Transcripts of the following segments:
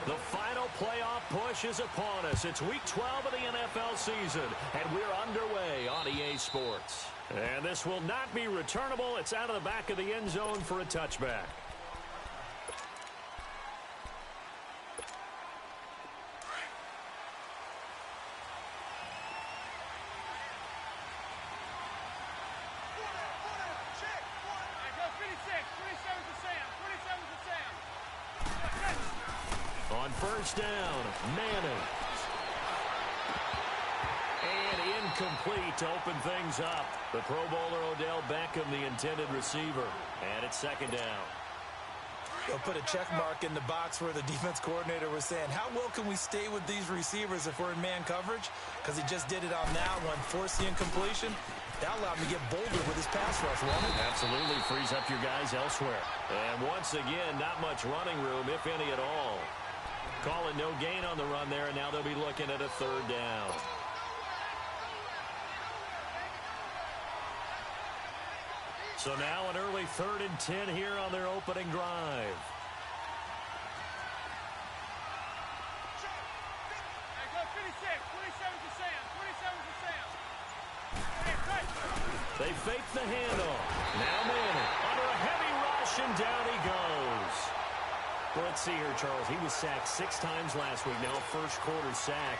The final playoff push is upon us. It's Week 12 of the NFL season, and we're underway on EA Sports. And this will not be returnable. It's out of the back of the end zone for a touchback. On first down, Manning. And incomplete to open things up. The Pro Bowler Odell Beckham, the intended receiver. And it's second down. They'll put a check mark in the box where the defense coordinator was saying, how well can we stay with these receivers if we're in man coverage? Because he just did it on that one, forced the incompletion. That allowed him to get bolder with his pass rush, won't it? Absolutely frees up your guys elsewhere. And once again, not much running room, if any at all. Calling no gain on the run there, and now they'll be looking at a third down. So now an early 3rd and 10 here on their opening drive. They fake the handoff. Now Manning under a heavy rush, and down he goes. Well, let's see here, Charles. He was sacked 6 times last week. Now first quarter sack.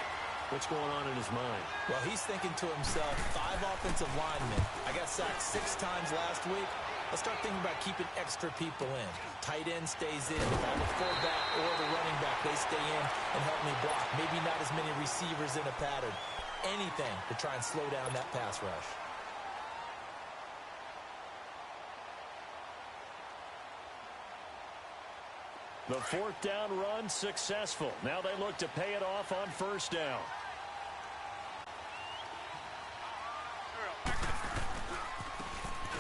What's going on in his mind? Well, he's thinking to himself, 5 offensive linemen. I got sacked 6 times last week. Let's start thinking about keeping extra people in. Tight end stays in. If I'm the fullback or the running back, they stay in and help me block. Maybe not as many receivers in a pattern. Anything to try and slow down that pass rush. The 4th down run successful. Now they look to pay it off on first down.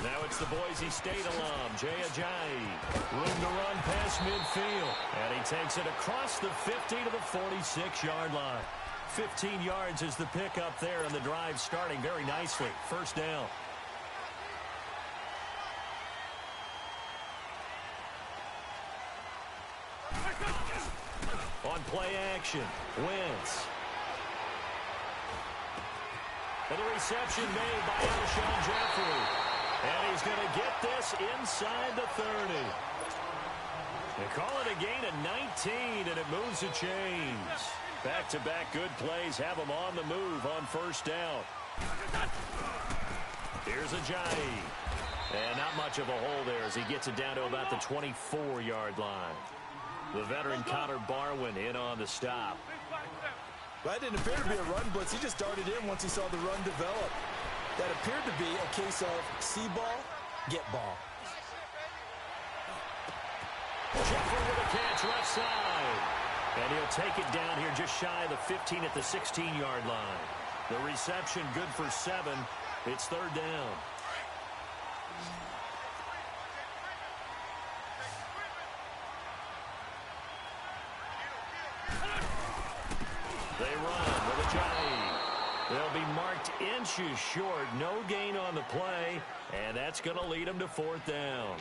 Now it's the Boise State alum, Jay Ajayi. Room to run past midfield. And he takes it across the 50 to the 46-yard line. 15 yards is the pickup there, and the drive starting very nicely. First down. On play action, Wentz. And the reception made by Alshon Jeffrey. And he's going to get this inside the 30. They call it a gain of 19, and it moves the chains. Back-to-back good plays have them on the move on first down. Here's Ajayi. And not much of a hole there as he gets it down to about the 24-yard line. The veteran Connor Barwin in on the stop. That didn't appear to be a run blitz. He just darted in once he saw the run develop. That appeared to be a case of see ball, get ball. Jeffrey with a catch left side. And he'll take it down here just shy of the 15 at the 16-yard line. The reception good for 7. It's third down. They run with Ajayi. They'll be marked inches short. No gain on the play, and that's going to lead them to 4th down.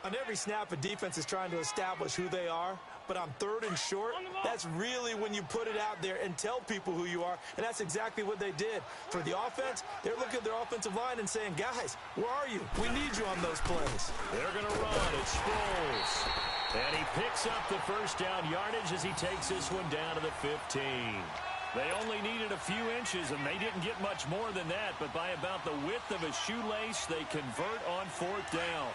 On every snap, a defense is trying to establish who they are, but on 3rd and short, that's really when you put it out there and tell people who you are, and that's exactly what they did. For the offense, they're looking at their offensive line and saying, guys, where are you? We need you on those plays. They're going to run. It's Sproles. And he picks up the first down yardage as he takes this one down to the 15. They only needed a few inches, and they didn't get much more than that, but by about the width of a shoelace, they convert on 4th down.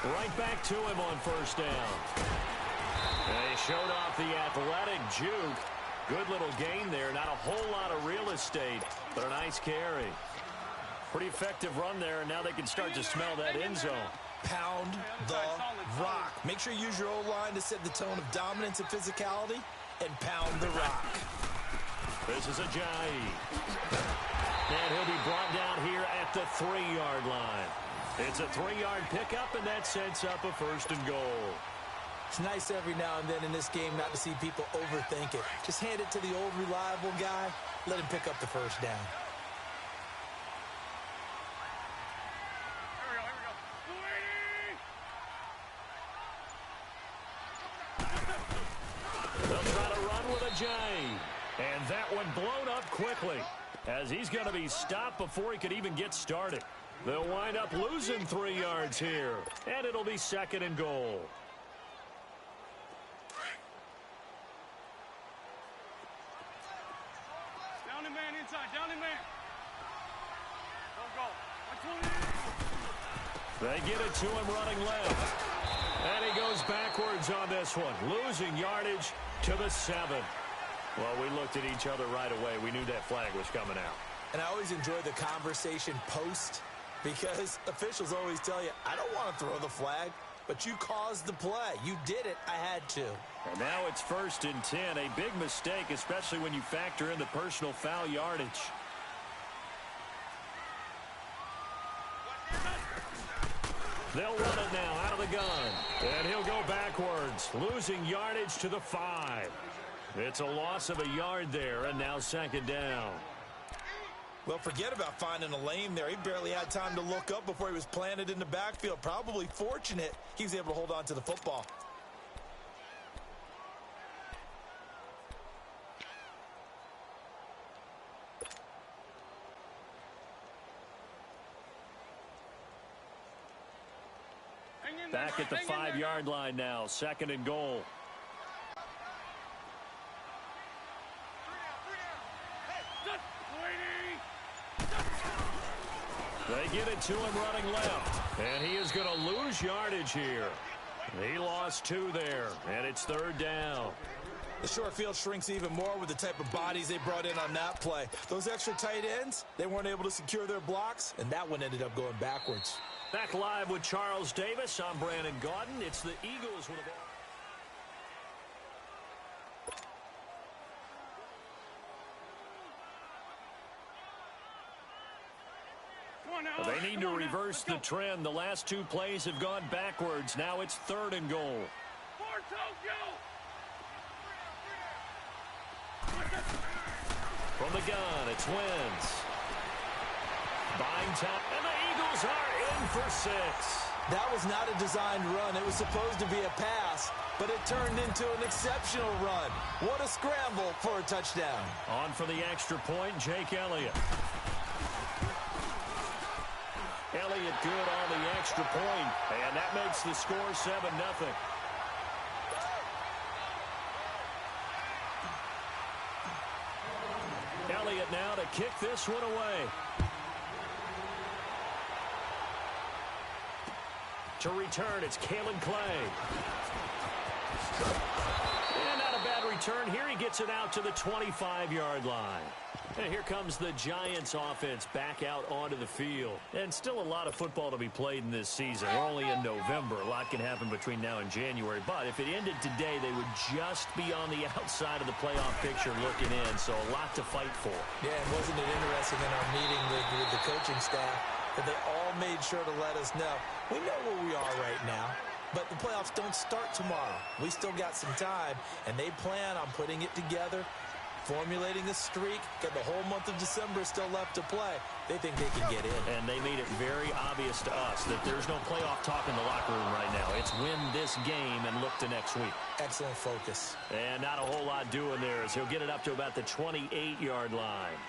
Right back to him on first down. And he showed off the athletic juke. Good little gain there. Not a whole lot of real estate, but a nice carry. Pretty effective run there, and now they can start to smell that end zone. Pound the rock. Make sure you use your O-line to set the tone of dominance and physicality, and pound the rock. This is Ajayi. And he'll be brought down here at the 3-yard line. It's a 3-yard pickup, and that sets up a 1st and goal. It's nice every now and then in this game not to see people overthink it. Just hand it to the old reliable guy. Let him pick up the first down. And that one blown up quickly, as he's going to be stopped before he could even get started. They'll wind up losing 3 yards here, and it'll be 2nd and goal. Down and man inside, down and man. Don't go. They get it to him running left. And he goes backwards on this one, losing yardage to the 7. Well, we looked at each other right away. We knew that flag was coming out. And I always enjoy the conversation post, because officials always tell you, I don't want to throw the flag, but you caused the play. You did it. I had to. And now it's 1st and 10. A big mistake, especially when you factor in the personal foul yardage. They'll run it now out of the gun. And he'll go backwards, losing yardage to the 5. It's a loss of a yard there, and now 2nd down. Well, forget about finding a lane there. He barely had time to look up before he was planted in the backfield. Probably fortunate he was able to hold on to the football. Back at the 5-yard line now, 2nd and goal. They get it to him running left, and he is going to lose yardage here. He lost 2 there, and it's 3rd down. The short field shrinks even more with the type of bodies they brought in on that play. Those extra tight ends, they weren't able to secure their blocks, and that one ended up going backwards. Back live with Charles Davis. I'm Brandon Gaudin. It's the Eagles with the ball. Well, they need to reverse the trend. The last 2 plays have gone backwards. Now it's 3rd and goal. From the gun, it's Wentz. Buying time, and the Eagles are in for 6. That was not a designed run. It was supposed to be a pass, but it turned into an exceptional run. What a scramble for a touchdown. On for the extra point, Jake Elliott. Elliott good on the extra point, and that makes the score 7-0. Elliott now to kick this one away. To return, it's Kalen Clay. And not a bad return. Here he gets it out to the 25-yard line. And here comes the Giants offense back out onto the field. And still a lot of football to be played in this season. We're only in November. A lot can happen between now and January. But if it ended today, they would just be on the outside of the playoff picture looking in. So a lot to fight for. Yeah, and wasn't it interesting in our meeting with the coaching staff that they all made sure to let us know, we know where we are right now, but the playoffs don't start tomorrow. We still got some time, and they plan on putting it together, formulating a streak, got the whole month of December still left to play. They think they can get in. And they made it very obvious to us that there's no playoff talk in the locker room right now. It's win this game and look to next week. Excellent focus. And not a whole lot doing there as he'll get it up to about the 28-yard line.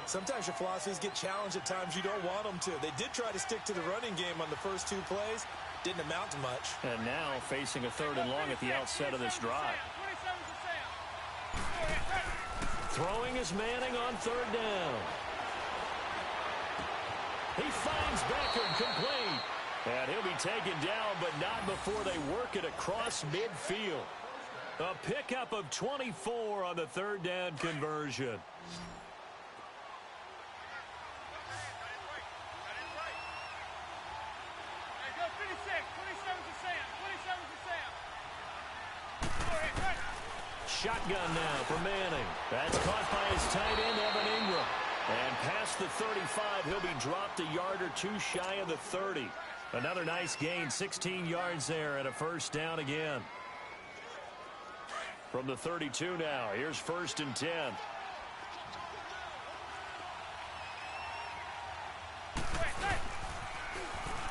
Sometimes your philosophies get challenged at times you don't want them to. They did try to stick to the running game on the first 2 plays. Didn't amount to much. And now facing a 3rd and long at the outset of this drive. Throwing is Manning on 3rd down. He finds Beckham complete. And he'll be taken down, but not before they work it across midfield. A pickup of 24 on the 3rd down conversion. Shotgun now for Manning. That's caught by his tight end, Evan Ingram. And past the 35, he'll be dropped a yard or 2 shy of the 30. Another nice gain, 16 yards there and a 1st down again. From the 32 now, here's 1st and 10.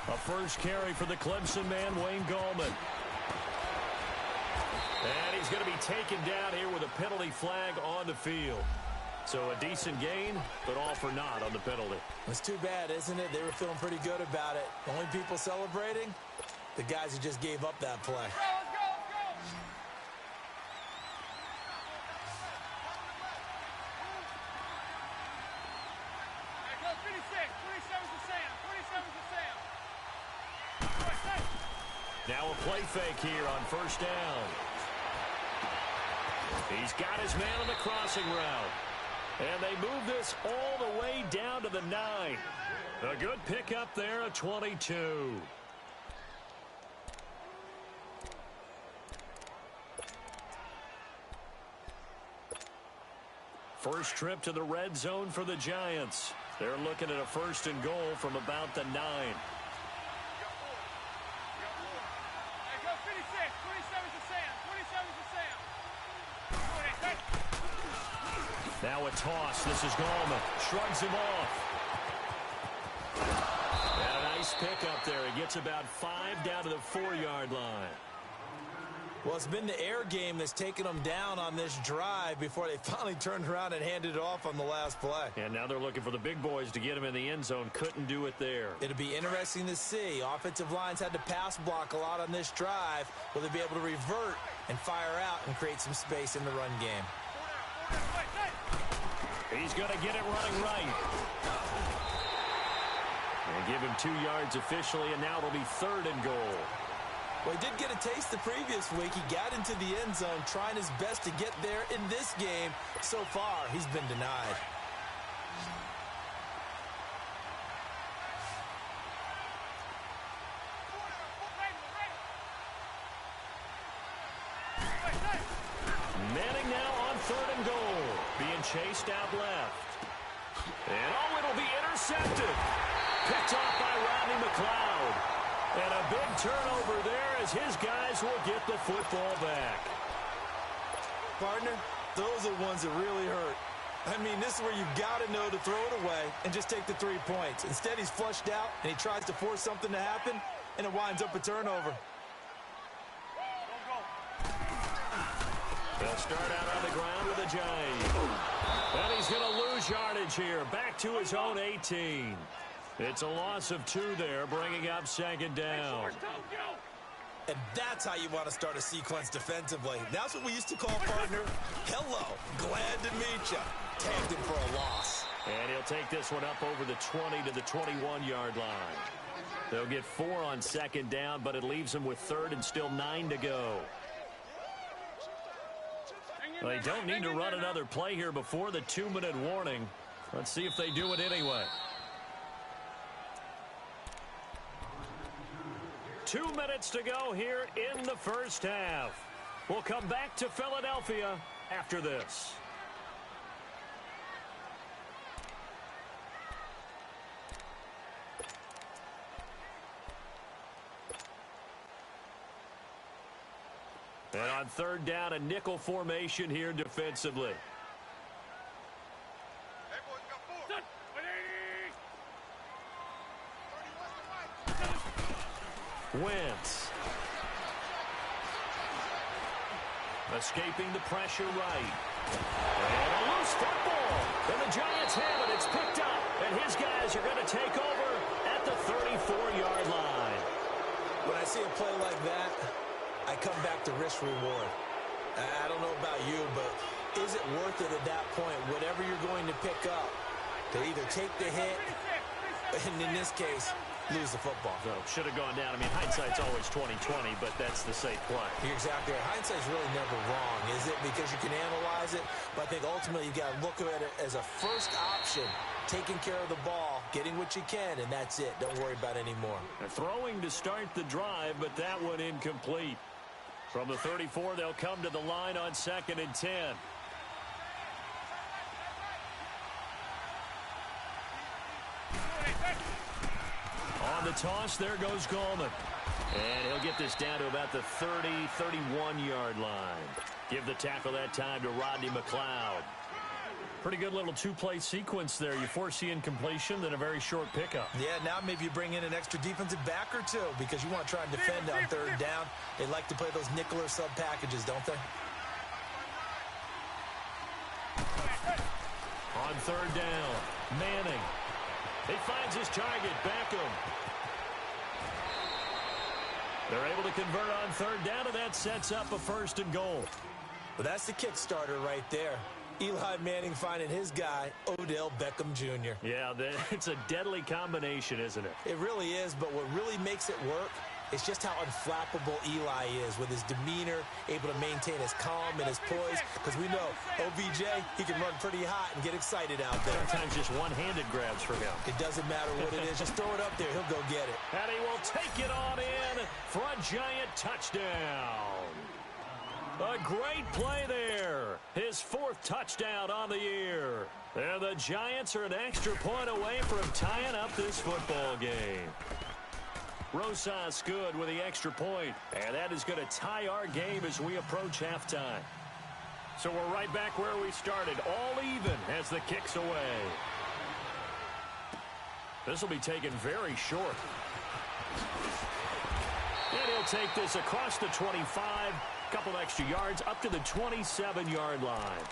A first carry for the Clemson man, Wayne Gallman. And he's going to be taken down here with a penalty flag on the field. So a decent gain, but all for naught on the penalty. It's too bad, isn't it? They were feeling pretty good about it. The only people celebrating, the guys who just gave up that play. Let's go. Hey, go 56. 27's the Sam. 27's the Sam. Now a play fake here on first down. He's got his man on the crossing route. And they move this all the way down to the 9. A good pickup there, a 22. First trip to the red zone for the Giants. They're looking at a first and goal from about the 9. Hey, go 56. 27's the Sam. 27's the Sam. Now a toss. This is Gallman. Shrugs him off. And a nice pickup there. He gets about 5 down to the 4-yard line. Well, it's been the air game that's taken them down on this drive before they finally turned around and handed it off on the last play. And now they're looking for the big boys to get him in the end zone. Couldn't do it there. It'll be interesting to see. Offensive lines had to pass block a lot on this drive. Will they be able to revert and fire out and create some space in the run game? He's going to get it running right. And give him 2 yards officially, and now it'll be 3rd and goal. Well, he did get a taste the previous week. He got into the end zone trying his best to get there in this game. So far, he's been denied. Manning now on 3rd and goal. Being chased out left. And it'll be intercepted. Picked off by Rodney McLeod. And a big turnover there as his guys will get the football back. Partner, those are ones that really hurt. I mean, this is where you've got to know to throw it away and just take the 3 points. Instead, he's flushed out, and he tries to force something to happen, and it winds up a turnover. They'll start out on the ground with a giant. And he's going to lose yardage here. Back to his own 18. It's a loss of 2 there, bringing up 2nd down. And that's how you want to start a sequence defensively. That's what we used to call, partner, hello, glad to meet you. Tagged him for a loss. And he'll take this one up over the 20 to the 21-yard line. They'll get 4 on 2nd down, but it leaves them with 3rd and still 9 to go. Well, they don't need to run another play here before the 2-minute warning. Let's see if they do it anyway. 2 minutes to go here in the first half. We'll come back to Philadelphia after this. And on 3rd down, a nickel formation here defensively. Wentz. Escaping the pressure right. And a loose football. And the Giants have it. It's picked up. And his guys are going to take over at the 34-yard line. When I see a play like that, I come back to risk reward. I don't know about you, but is it worth it at that point, whatever you're going to pick up, to either take the hit, and in this case, lose the football? So, should have gone down. I mean, hindsight's always 20/20, but that's the safe play. You're exactly right. Hindsight's really never wrong, is it? Because you can analyze it, but I think ultimately you got to look at it as a first option, taking care of the ball, getting what you can, and that's it. Don't worry about any more. Throwing to start the drive, but that one incomplete. From the 34, they'll come to the line on 2nd and 10. On the toss, there goes Gallman. And he'll get this down to about the 30, 31-yard line. Give the tackle that time to Rodney McLeod. Pretty good little 2-play sequence there. You force the incompletion, then a very short pickup. Yeah, now maybe you bring in an extra defensive back or 2 because you want to try and defend on 3rd down. They like to play those nickel or sub packages, don't they? third down. Manning. He finds his target, Beckham. They're able to convert on third down, and that sets up a 1st and goal. Well, that's the kick starter right there. Eli Manning finding his guy, Odell Beckham Jr. Yeah, it's a deadly combination, isn't it? It really is, but what really makes it work is just how unflappable Eli is with his demeanor, able to maintain his calm and his poise, because we know OBJ, he can run pretty hot and get excited out there. Sometimes just one-handed grabs for him. It doesn't matter what it is. Just throw it up there. He'll go get it. And he will take it on in for a giant touchdown. A great play there. His 4th touchdown on the year. And the Giants are an extra point away from tying up this football game. Rosas good with the extra point, and that is going to tie our game as we approach halftime. So we're right back where we started, all even as the kick's away. This will be taken very short. And he'll take this across the 25, couple extra yards up to the 27-yard line.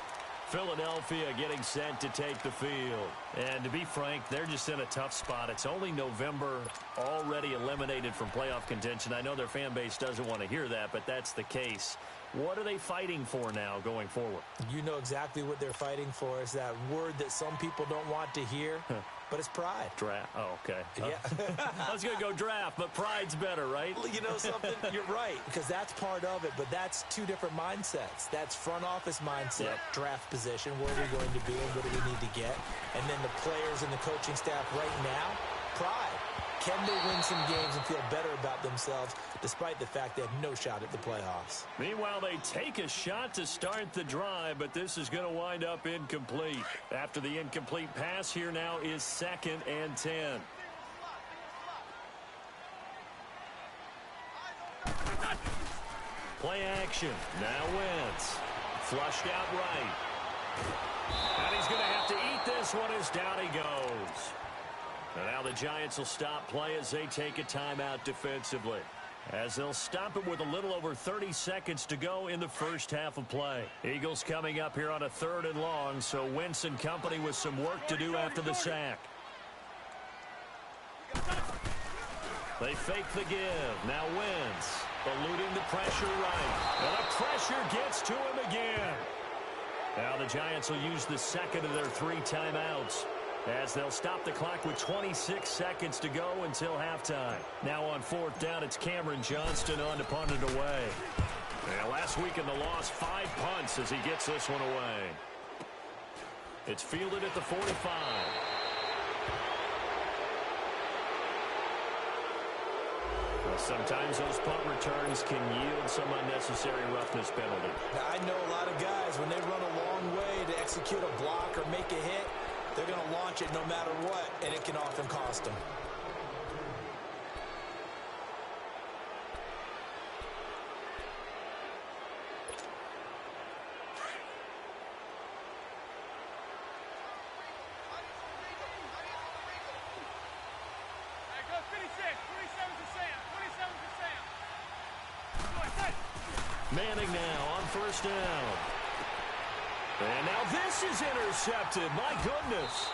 Philadelphia getting set to take the field. And to be frank, they're just in a tough spot. It's only November, already eliminated from playoff contention. I know their fan base doesn't want to hear that, but that's the case. What are they fighting for now going forward? You know exactly what they're fighting for. Is that word that some people don't want to hear, but it's pride. Draft. Oh, okay. Yeah. I was going to go draft, but pride's better, right? You know something? You're right, because that's part of it, but that's two different mindsets. That's front office mindset, draft position, where are we going to be and what do we need to get? And then the players and the coaching staff right now, pride. Can they win some games and feel better about themselves despite the fact they have no shot at the playoffs? Meanwhile, they take a shot to start the drive, but this is going to wind up incomplete. After the incomplete pass, here now is 2nd and 10. Play action. Now Wentz. Flushed out right. And he's going to have to eat this one as down he goes. And now the Giants will stop play as they take a timeout defensively. As they'll stop it with a little over 30 seconds to go in the first half of play. Eagles coming up here on a 3rd and long, so Wentz and company with some work to do after the sack. They fake the give. Now Wentz eluding the pressure right. And the pressure gets to him again. Now the Giants will use the 2nd of their 3 timeouts, as they'll stop the clock with 26 seconds to go until halftime. Now on 4th down, it's Cameron Johnston on to punt it away. And last week in the loss, 5 punts as he gets this one away. It's fielded at the 45. Well, sometimes those punt returns can yield some unnecessary roughness penalty. Now, I know a lot of guys, when they run a long way to execute a block or make a hit, they're going to launch it no matter what, and it can often cost them. Go 56, 27 to Sam, 27 to Sam. Manning now on 1st down. And now this is intercepted. My goodness.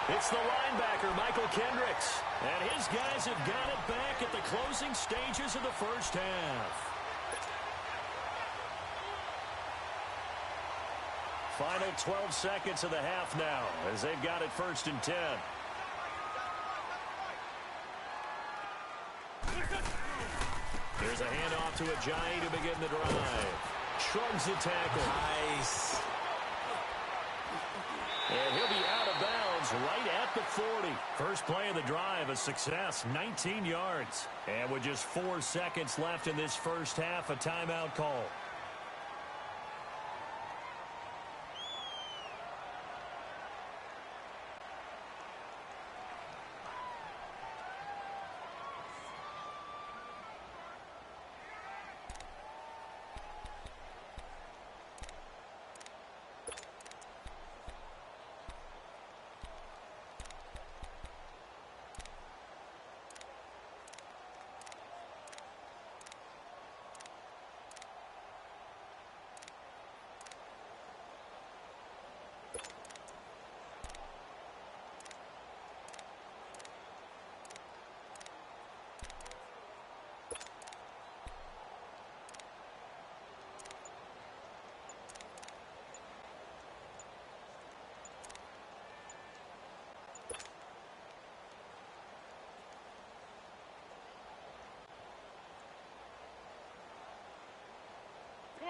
It's the linebacker, Michael Kendricks. And his guys have got it back at the closing stages of the first half. Final 12 seconds of the half now as they've got it 1st and 10. There's a handoff to Ajayi to begin the drive. Shrugs the tackle. Nice. And he'll be out of bounds right at the 40. First play of the drive, a success, 19 yards. And with just 4 seconds left in this first half, a timeout call.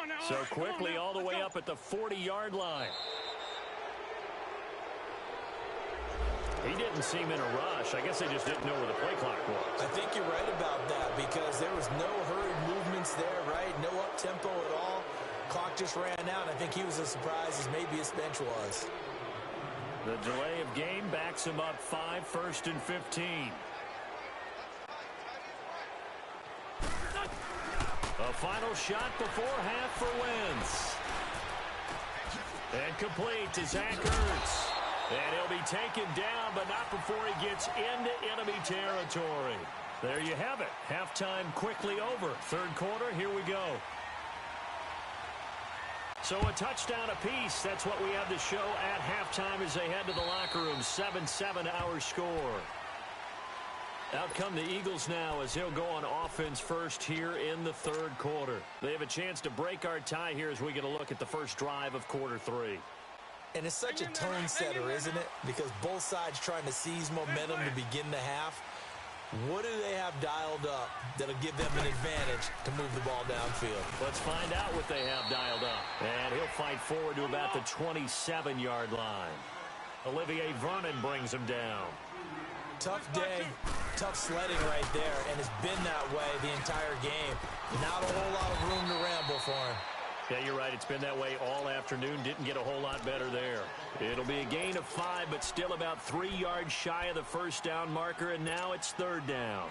on now. So quickly all the way up at the 40-yard line. He didn't seem in a rush. I guess they just didn't know where the play clock was. I think you're right about that because there was no hurried movements there, right? No up-tempo at all. Clock just ran out. I think he was as surprised as maybe his bench was. The delay of game backs him up 5, 1st and 15. A final shot before half for Wentz. And complete to Zach Ertz. And he'll be taken down, but not before he gets into enemy territory. There you have it. Halftime quickly over. Third quarter, here we go. So a touchdown apiece. That's what we have to show at halftime as they head to the locker room. 7-7 our score. Out come the Eagles now as they'll go on offense first here in the third quarter. They have a chance to break our tie here as we get a look at the first drive of quarter 3. And it's such a tone setter, isn't it? Because both sides trying to seize momentum to begin the half. What do they have dialed up that'll give them an advantage to move the ball downfield? Let's find out what they have dialed up. And he'll fight forward to about the 27-yard line. Olivier Vernon brings him down. Tough day, tough sledding right there, and it's been that way the entire game. Not a whole lot of room to ramble for him. Yeah, you're right. It's been that way all afternoon. Didn't get a whole lot better there. It'll be a gain of 5, but still about 3 yards shy of the first down marker, and now it's third down.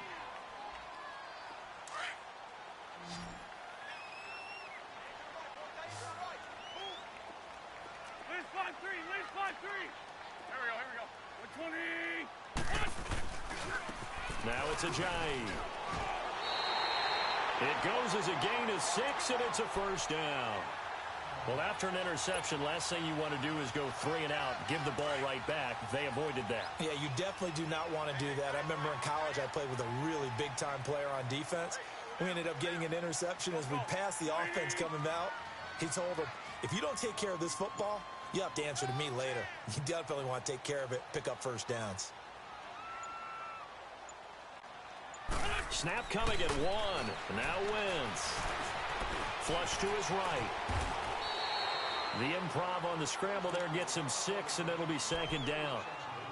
Lynch 5-3, Lynch 5-3. Here we go. 120. Now it's Ajayi. It goes as a gain of 6, and it's a first down. Well, after an interception, last thing you want to do is go 3 and out, give the ball right back. They avoided that. Yeah, you definitely do not want to do that. I remember in college I played with a really big-time player on defense. We ended up getting an interception as we passed the offense coming out. He told him, if you don't take care of this football, you have to answer to me later. You definitely want to take care of it, pick up first downs. Snap coming at 1. Now Wentz. Flush to his right. The improv on the scramble there gets him 6, and it'll be second down.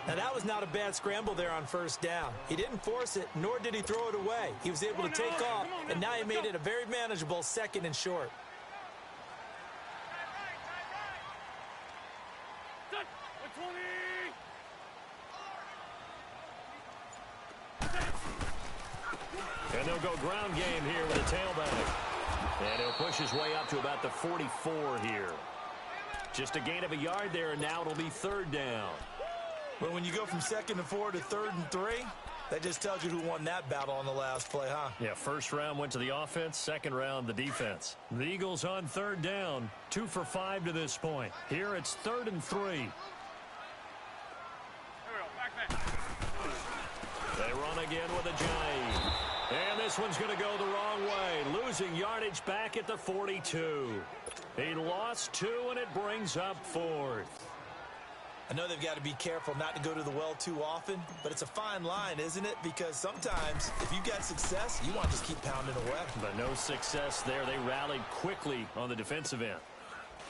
Now, that was not a bad scramble there on first down. He didn't force it, nor did he throw it away. He was able to take off, and now he made it a very manageable 2nd and short. And they'll go ground game here with a tailback. And he'll push his way up to about the 44 here. Just a gain of a yard there, and now it'll be third down. Well, when you go from 2nd and 4 to 3rd and 3, that just tells you who won that battle on the last play, huh? Yeah, first round went to the offense, second round the defense. The Eagles on third down, 2 for 5 to this point. Here it's 3rd and 3. Here we go, back. They run again with Ajayi. And this one's going to go the wrong way. Losing yardage back at the 42. He lost 2, and it brings up 4th. I know they've got to be careful not to go to the well too often, but it's a fine line, isn't it? Because sometimes, if you've got success, you want to just keep pounding away. But no success there. They rallied quickly on the defensive end.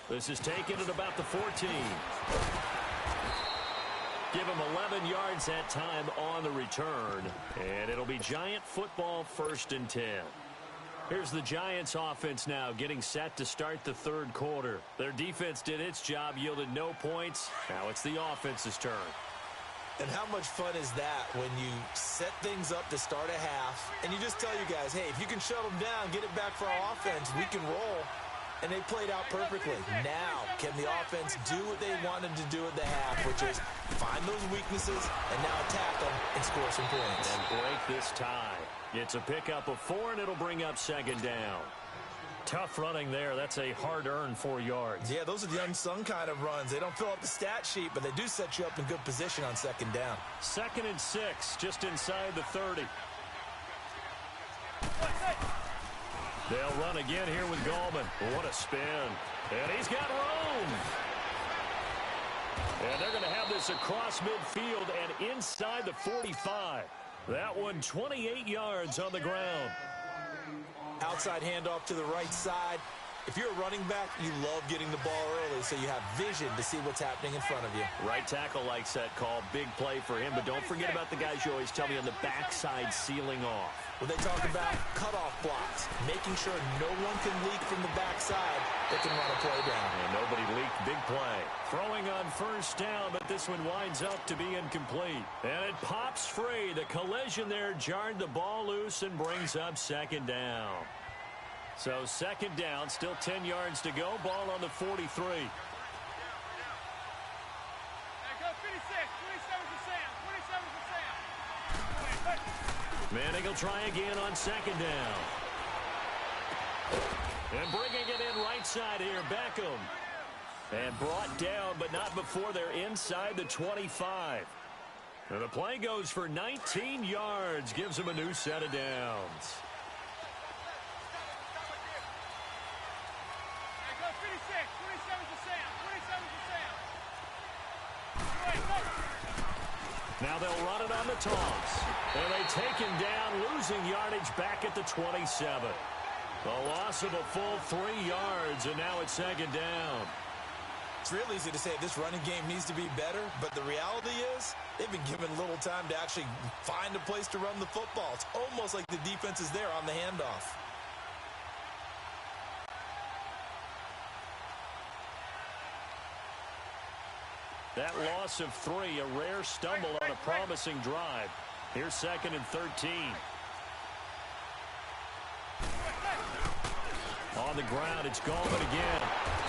This is taken at about the 14. Give him 11 yards that time on the return. And it'll be Giant football, 1st and 10. Here's the Giants offense now getting set to start the third quarter. Their defense did its job, yielded no points. Now it's the offense's turn. And how much fun is that when you set things up to start a half and you just tell you guys, hey, if you can shut them down, get it back for our offense, we can roll. And they played out perfectly. Now, can the offense do what they wanted to do at the half, which is find those weaknesses and now attack them and score some points. And break this tie. It's a pickup of 4, and it'll bring up second down. Tough running there. That's a hard-earned 4 yards. Yeah, those are the unsung kind of runs. They don't fill up the stat sheet, but they do set you up in good position on second down. 2nd and 6, just inside the 30. They'll run again here with Gallman. What a spin. And he's got room. And they're going to have this across midfield and inside the 45. That one 28 yards on the ground. Outside handoff to the right side. If you're a running back, you love getting the ball early so you have vision to see what's happening in front of you. Right tackle likes that call. Big play for him. But don't forget about the guys you always tell me on the backside sealing off. When they talk about cutoff blocks, making sure no one can leak from the backside, they can run a play down. And nobody leaked. Big play. Throwing on first down, but this one winds up to be incomplete. And it pops free. The collision there jarred the ball loose and brings up second down. So second down, still 10 yards to go. Ball on the 43. Manning will try again on second down. And bringing it in right side here, Beckham. And brought down, but not before they're inside the 25. And the play goes for 19 yards, gives them a new set of downs. Now they'll run it on the toss. And they take him down, losing yardage back at the 27. A loss of a full 3 yards, and now it's second down. It's real easy to say this running game needs to be better, but the reality is they've been given little time to actually find a place to run the football. It's almost like the defense is there on the handoff. That loss of 3, a rare stumble on a promising drive. Here's second and 13. On the ground, it's Gallman again.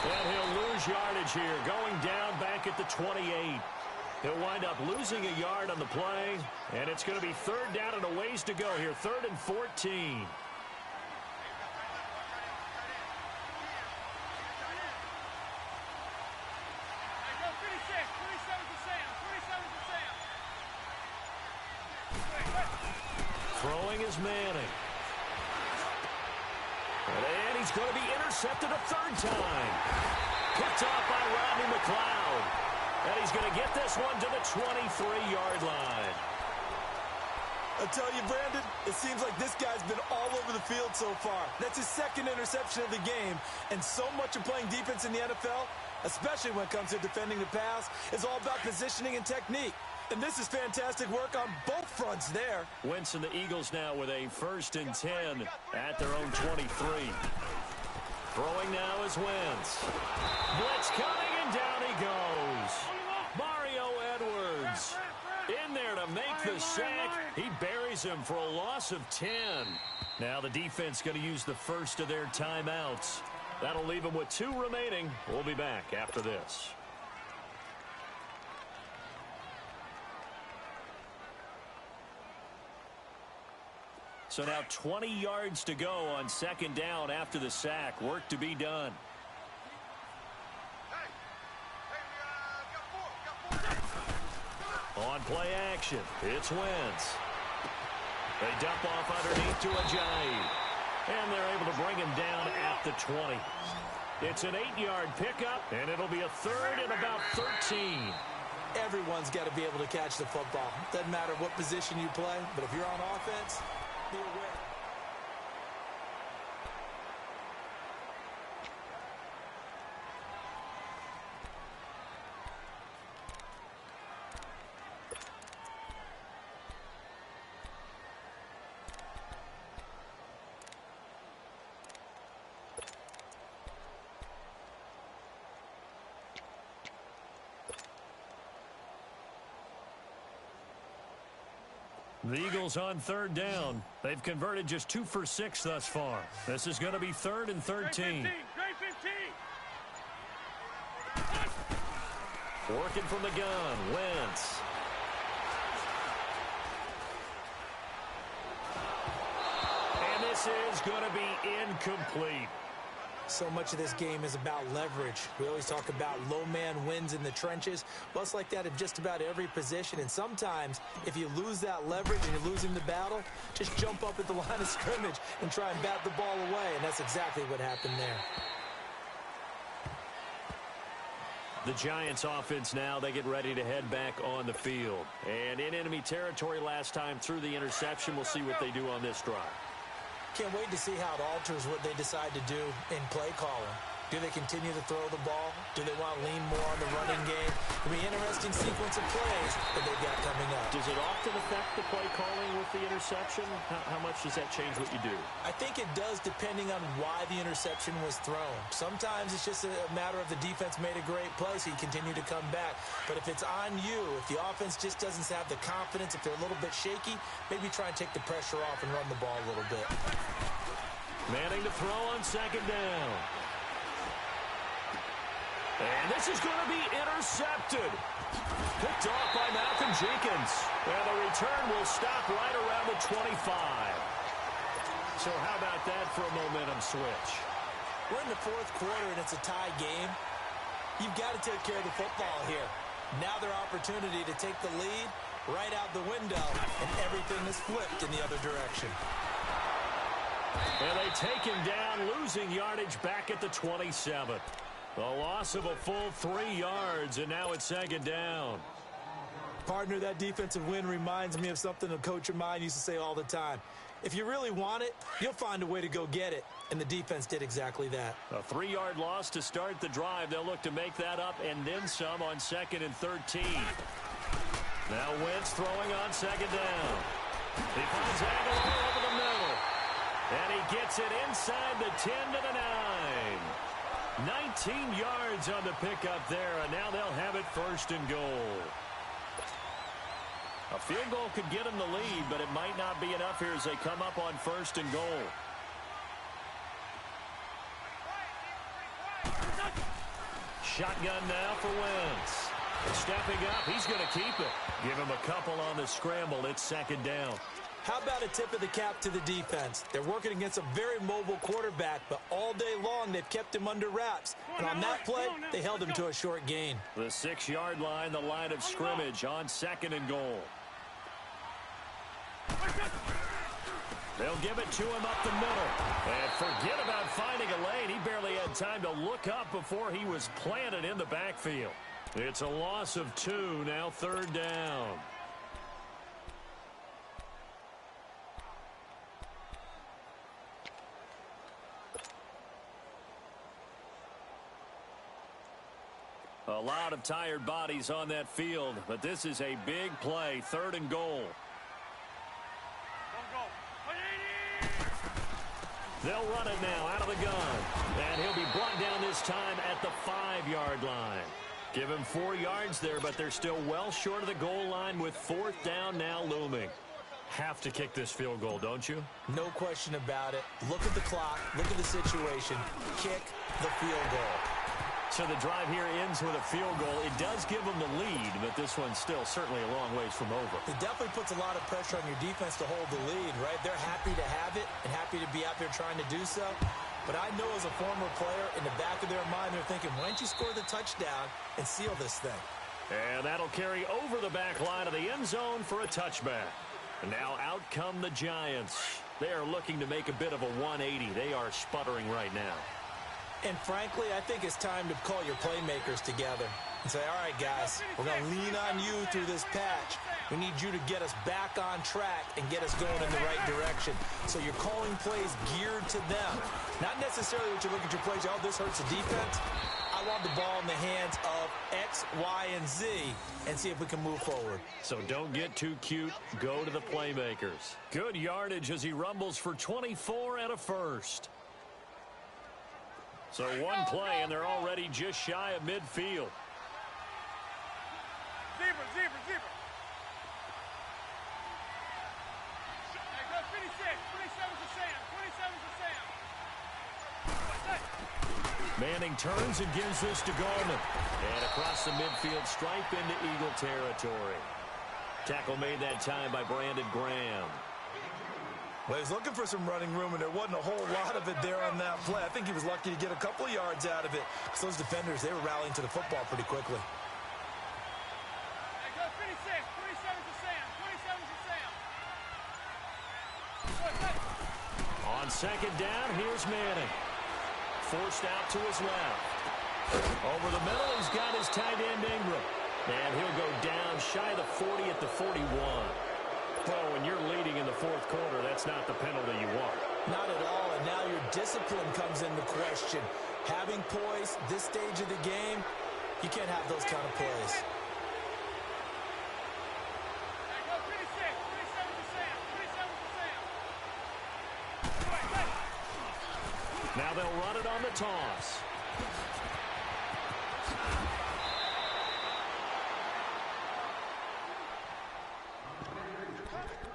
And he'll lose yardage here, going down back at the 28. He'll wind up losing a yard on the play, and it's going to be third down and a ways to go here, third and 14. Throwing is Manning. And he's going to be intercepted a third time. Picked off by Rodney McLeod. And he's going to get this one to the 23-yard line. I'll tell you, Brandon, it seems like this guy's been all over the field so far. That's his second interception of the game. And so much of playing defense in the NFL, especially when it comes to defending the pass, is all about positioning and technique. And this is fantastic work on both fronts there. Wentz and the Eagles now with a first and 10 at their own 23. Throwing now is Wentz. Blitz coming, and down he goes. Mario Edwards in there to make the sack. He buries him for a loss of 10. Now the defense going to use the first of their timeouts. That'll leave them with 2 remaining. We'll be back after this. So now 20 yards to go on second down after the sack. Work to be done. On play action, it's Wentz. They dump off underneath to Ajayi. And they're able to bring him down at the 20. It's an 8-yard pickup, and it'll be a third and about 13. Everyone's got to be able to catch the football. Doesn't matter what position you play, but if you're on offense, be aware. The Eagles on third down. They've converted just 2 for 6 thus far. This is going to be third and 13. Working from the gun, Wentz. And this is going to be incomplete. So much of this game is about leverage. We always talk about low man wins in the trenches. Well, it's like that in just about every position. And sometimes, if you lose that leverage and you're losing the battle, just jump up at the line of scrimmage and try and bat the ball away. And that's exactly what happened there. The Giants offense now, they get ready to head back on the field. And in enemy territory last time through the interception, we'll see what they do on this drive. can't wait to see how it alters what they decide to do in play calling. Do they continue to throw the ball? Do they want to lean more on the running game? It'll be an interesting sequence of plays that they've got coming up. Does it often affect the play calling with the interception? How much does that change what you do? I think it does depending on why the interception was thrown. Sometimes it's just a matter of the defense made a great play, so you continue to come back. But if it's on you, if the offense just doesn't have the confidence, if they're a little bit shaky, maybe try and take the pressure off and run the ball a little bit. Manning to throw on second down. And this is going to be intercepted. Picked off by Malcolm Jenkins. And the return will stop right around the 25. So how about that for a momentum switch? We're in the fourth quarter, and it's a tie game. You've got to take care of the football here. Now their opportunity to take the lead right out the window, and everything is flipped in the other direction. And they take him down, losing yardage back at the 27. A loss of a full 3 yards, and now it's second down. Partner, that defensive win reminds me of something a coach of mine used to say all the time. If you really want it, you'll find a way to go get it. And the defense did exactly that. A 3-yard loss to start the drive. They'll look to make that up and then some on 2nd and 13. Now Wentz throwing on second down. He finds Aguilar over the middle. And he gets it inside the 10 to the 9. 19 yards on the pickup there, and now they'll have it 1st and goal. A field goal could get them the lead, but it might not be enough here as they come up on 1st and goal. Shotgun now for Wentz. Stepping up, he's going to keep it. Give him a couple on the scramble. It's second down. How about a tip of the cap to the defense? They're working against a very mobile quarterback, but all day long they've kept him under wraps. And on that play, they held him to a short gain. The 6-yard line, the line of scrimmage on 2nd and goal. They'll give it to him up the middle. And forget about finding a lane. He barely had time to look up before he was planted in the backfield. It's a loss of 2, now 3rd down. A lot of tired bodies on that field, but this is a big play, 3rd and goal. They'll run it now out of the gun, and he'll be brought down this time at the 5-yard line. Give him 4 yards there, but they're still well short of the goal line with 4th down now looming. Have to kick this field goal, don't you? No question about it. Look at the clock. Look at the situation. Kick the field goal. So the drive here ends with a field goal. It does give them the lead, but this one's still certainly a long ways from over. It definitely puts a lot of pressure on your defense to hold the lead, right? They're happy to have it and happy to be out there trying to do so. But I know as a former player, in the back of their mind, they're thinking, why don't you score the touchdown and seal this thing? And that'll carry over the back line of the end zone for a touchback. And now out come the Giants. They are looking to make a bit of a 180. They are sputtering right now. And frankly, I think it's time to call your playmakers together and say, all right, guys, we're going to lean on you through this patch. We need you to get us back on track and get us going in the right direction. So you're calling plays geared to them. Not necessarily what you look at your plays, oh, this hurts the defense. I want the ball in the hands of X, Y, and Z and see if we can move forward. So don't get too cute. Go to the playmakers. Good yardage as he rumbles for 24 and a first. So one play, and they're already just shy of midfield. Zebra, zebra, zebra. Hey, go 56. 27's the Sam. 27's the Sam. Manning turns and gives this to Gorman. And across the midfield stripe into Eagle territory. Tackle made that time by Brandon Graham. Well, he was looking for some running room, and there wasn't a whole lot of it there on that play. I think he was lucky to get a couple of yards out of it. Because those defenders, they were rallying to the football pretty quickly. Hey, go 56. 27's the Sam. 27's the Sam. On second down, here's Manning. Forced out to his left. Over the middle, he's got his tight end Ingram. And he'll go down shy of the 40 at the 41. Well, when you're leading in the fourth quarter, that's not the penalty you want. Not at discipline comes into question. Having poise, this stage of the game, you can't have those kind of plays. Go 36, 27 to Sam. Now they'll run it on the toss.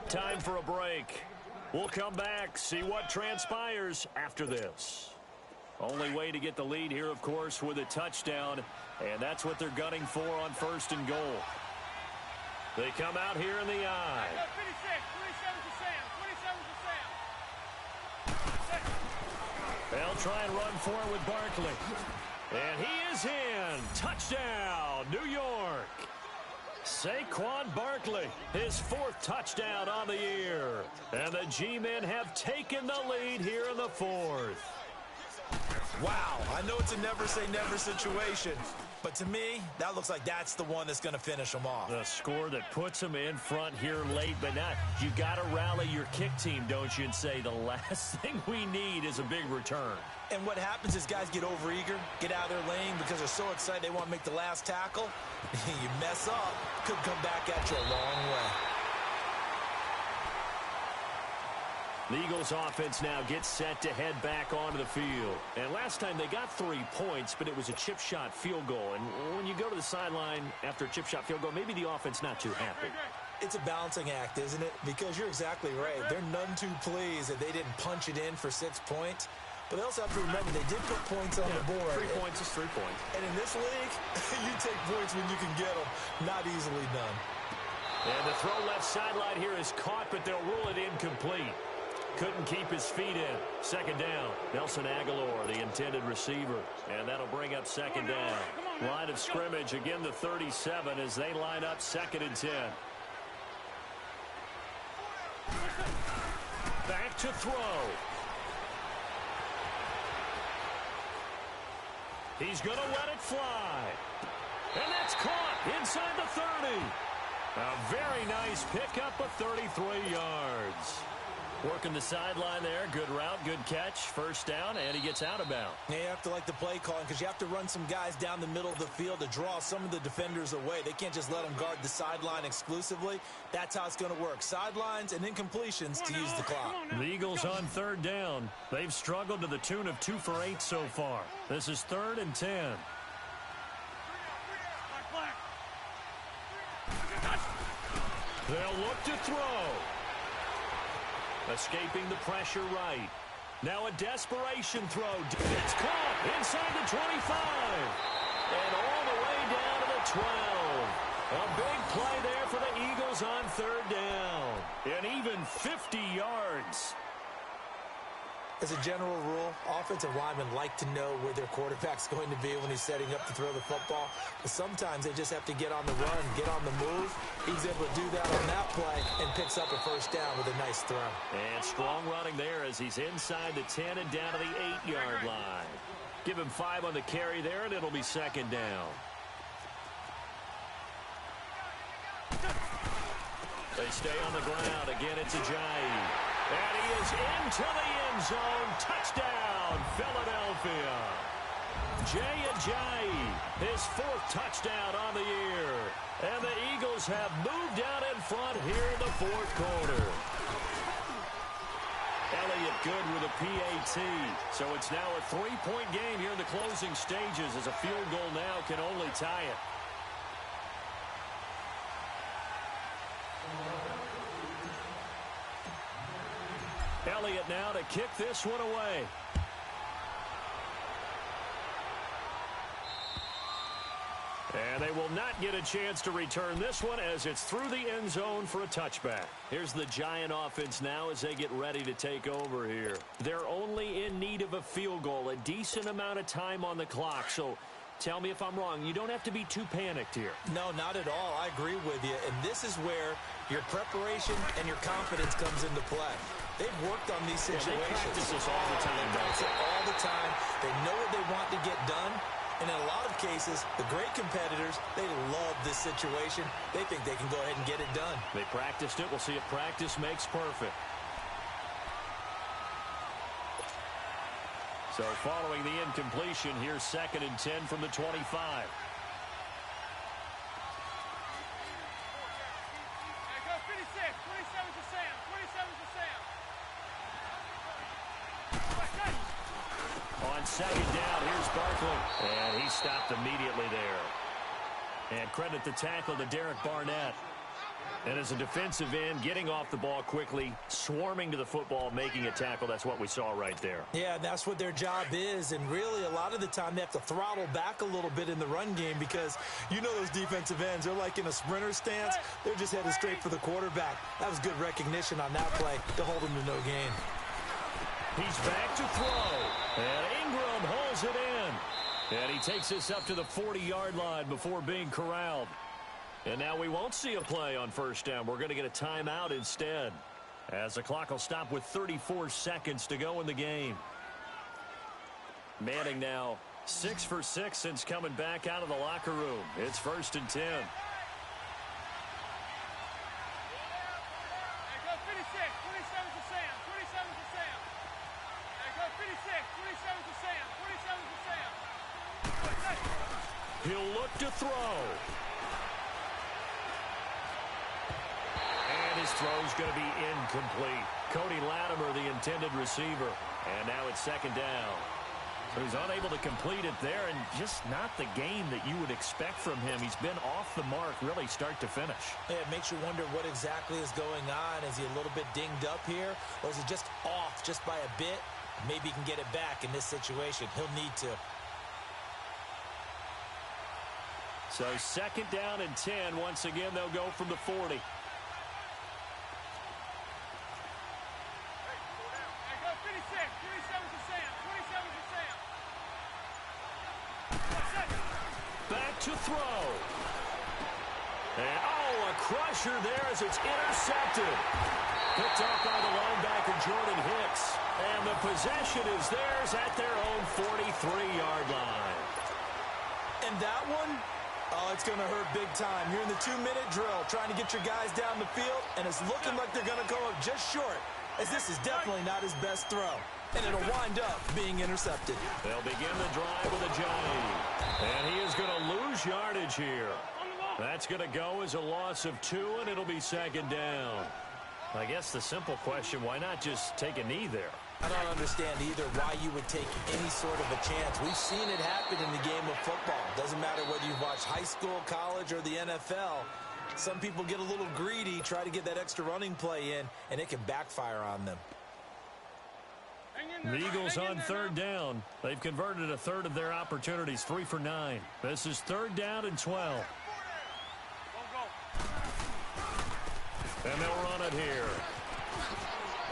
Time for a break. We'll come back, see what transpires after this. Only way to get the lead here, of course, with a touchdown, and that's what they're gunning for on 1st and goal. They come out here in the I. Go 56, 27 to Sam. 27 to Sam. They'll try and run for it with Barkley. And he is in. Touchdown, New York. Saquon Barkley, his 4th touchdown on the year. And the G-men have taken the lead here in the 4th. Wow, I know it's a never-say-never situation, but to me, that looks like that's the one that's going to finish them off. The score that puts them in front here late, but not. You got to rally your kick team, don't you, and say the last thing we need is a big return. And what happens is guys get overeager, get out of their lane because they're so excited they want to make the last tackle. You mess up, could come back at you a long way. The Eagles offense now gets set to head back onto the field. And last time they got 3 points, but it was a chip shot field goal. And when you go to the sideline after a chip shot field goal, maybe the offense not too happy. It's a balancing act, isn't it? Because you're exactly right. They're none too pleased that they didn't punch it in for 6 points. But they also have to remember they did put points on the board. 3 points is 3 points. And in this league, you take points when you can get them. Not easily done. And the throw left sideline here is caught, but they'll rule it incomplete. Couldn't keep his feet in. 2nd down. Nelson Aguilar, the intended receiver. And that'll bring up 2nd down. Line of scrimmage, again the 37 as they line up 2nd and 10. Back to throw. He's going to let it fly. And that's caught inside the 30. A very nice pickup of 33 yards. Working the sideline there. Good route, good catch. 1st down, and he gets out of bounds. Yeah, you have to like the play calling because you have to run some guys down the middle of the field to draw some of the defenders away. They can't just let them guard the sideline exclusively. That's how it's going to work. Sidelines and incompletions to use the clock. The Eagles on 3rd down. They've struggled to the tune of 2 for 8 so far. This is 3rd and 10. They'll look to throw. Escaping the pressure right. Now a desperation throw. It's caught inside the 25. And all the way down to the 12. A big play there for the Eagles on 3rd down. And even 50 yards. As a general rule, offensive linemen like to know where their quarterback's going to be when he's setting up to throw the football. But sometimes they just have to get on the run, get on the move. He's able to do that on that play and picks up a 1st down with a nice throw. And strong running there as he's inside the 10 and down to the 8-yard line. Give him 5 on the carry there, and it'll be 2nd down. They stay on the ground. Again, it's Ajayi. And he is into the end zone. Touchdown, Philadelphia. Jay Ajayi, his 4th touchdown on the year. And the Eagles have moved out in front here in the 4th quarter. Elliott good with a PAT. So it's now a 3-point game here in the closing stages as a field goal now can only tie it. Elliott now to kick this one away. And they will not get a chance to return this one as it's through the end zone for a touchback. Here's the Giant offense now as they get ready to take over here. They're only in need of a field goal, a decent amount of time on the clock. So tell me if I'm wrong. You don't have to be too panicked here. No, not at all. I agree with you. And this is where your preparation and your confidence comes into play. They've worked on these situations. They practice this all the time. They practice it all the time. They know what they want to get done. And in a lot of cases, the great competitors, they love this situation. They think they can go ahead and get it done. They practiced it. We'll see if practice makes perfect. So following the incompletion, here's 2nd and 10 from the 25. On 2nd down, here's Barkley. And he stopped immediately there. And credit the tackle to Derek Barnett. And as a defensive end, getting off the ball quickly, swarming to the football, making a tackle, that's what we saw right there. Yeah, that's what their job is. And really, a lot of the time, they have to throttle back a little bit in the run game because you know those defensive ends, they're like in a sprinter stance. They're just headed straight for the quarterback. That was good recognition on that play to hold him to no gain. He's back to throw. And Ingram holds it in. And he takes this up to the 40-yard line before being corralled. And now we won't see a play on 1st down. We're going to get a timeout instead, as the clock will stop with 34 seconds to go in the game. Manning now 6 for 6 since coming back out of the locker room. It's 1st and 10. He'll look to throw. His throw's going to be incomplete. Cody Latimer, the intended receiver. And now it's 2nd down. So he's unable to complete it there, and just not the game that you would expect from him. He's been off the mark, really, start to finish. Yeah, it makes you wonder what exactly is going on. Is he a little bit dinged up here, or is he just off just by a bit? Maybe he can get it back in this situation. He'll need to. So 2nd down and 10. Once again, they'll go from the 40. To throw. And, a crusher there as it's intercepted. Picked up by the linebacker, Jordan Hicks. And the possession is theirs at their own 43-yard line. And that one, it's going to hurt big time. You're in the 2-minute drill, trying to get your guys down the field, and it's looking like they're going to go up just short, as this is definitely not his best throw. And it'll wind up being intercepted. They'll begin the drive with a Johnny. And he is going to lose yardage here. That's going to go as a loss of 2, and it'll be 2nd down. I guess the simple question, why not just take a knee there? I don't understand either why you would take any sort of a chance. We've seen it happen in the game of football. Doesn't matter whether you've watched high school, college, or the NFL. Some people get a little greedy, try to get that extra running play in, and it can backfire on them. The Eagles on 3rd down. They've converted a third of their opportunities, 3 for 9. This is 3rd down and 12. And they'll run it here.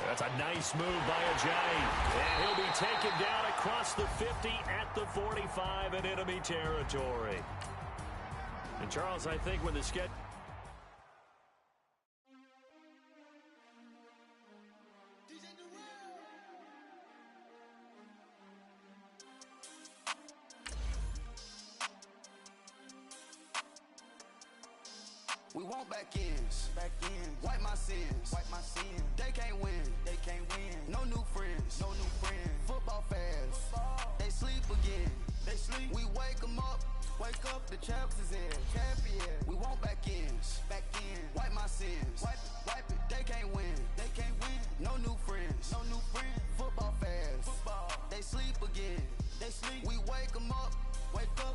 That's a nice move by Ajayi. And he'll be taken down across the 50 at the 45 in enemy territory. And Charles, I think when the sketch... We want back ends. Wipe my sins. They can't win. No new friends. Football fans. They sleep again. We wake them up. The champs is in. We want back ends. Wipe my sins. Wipe it. They can't win. No new friends. Football fans. They sleep again. We wake them up.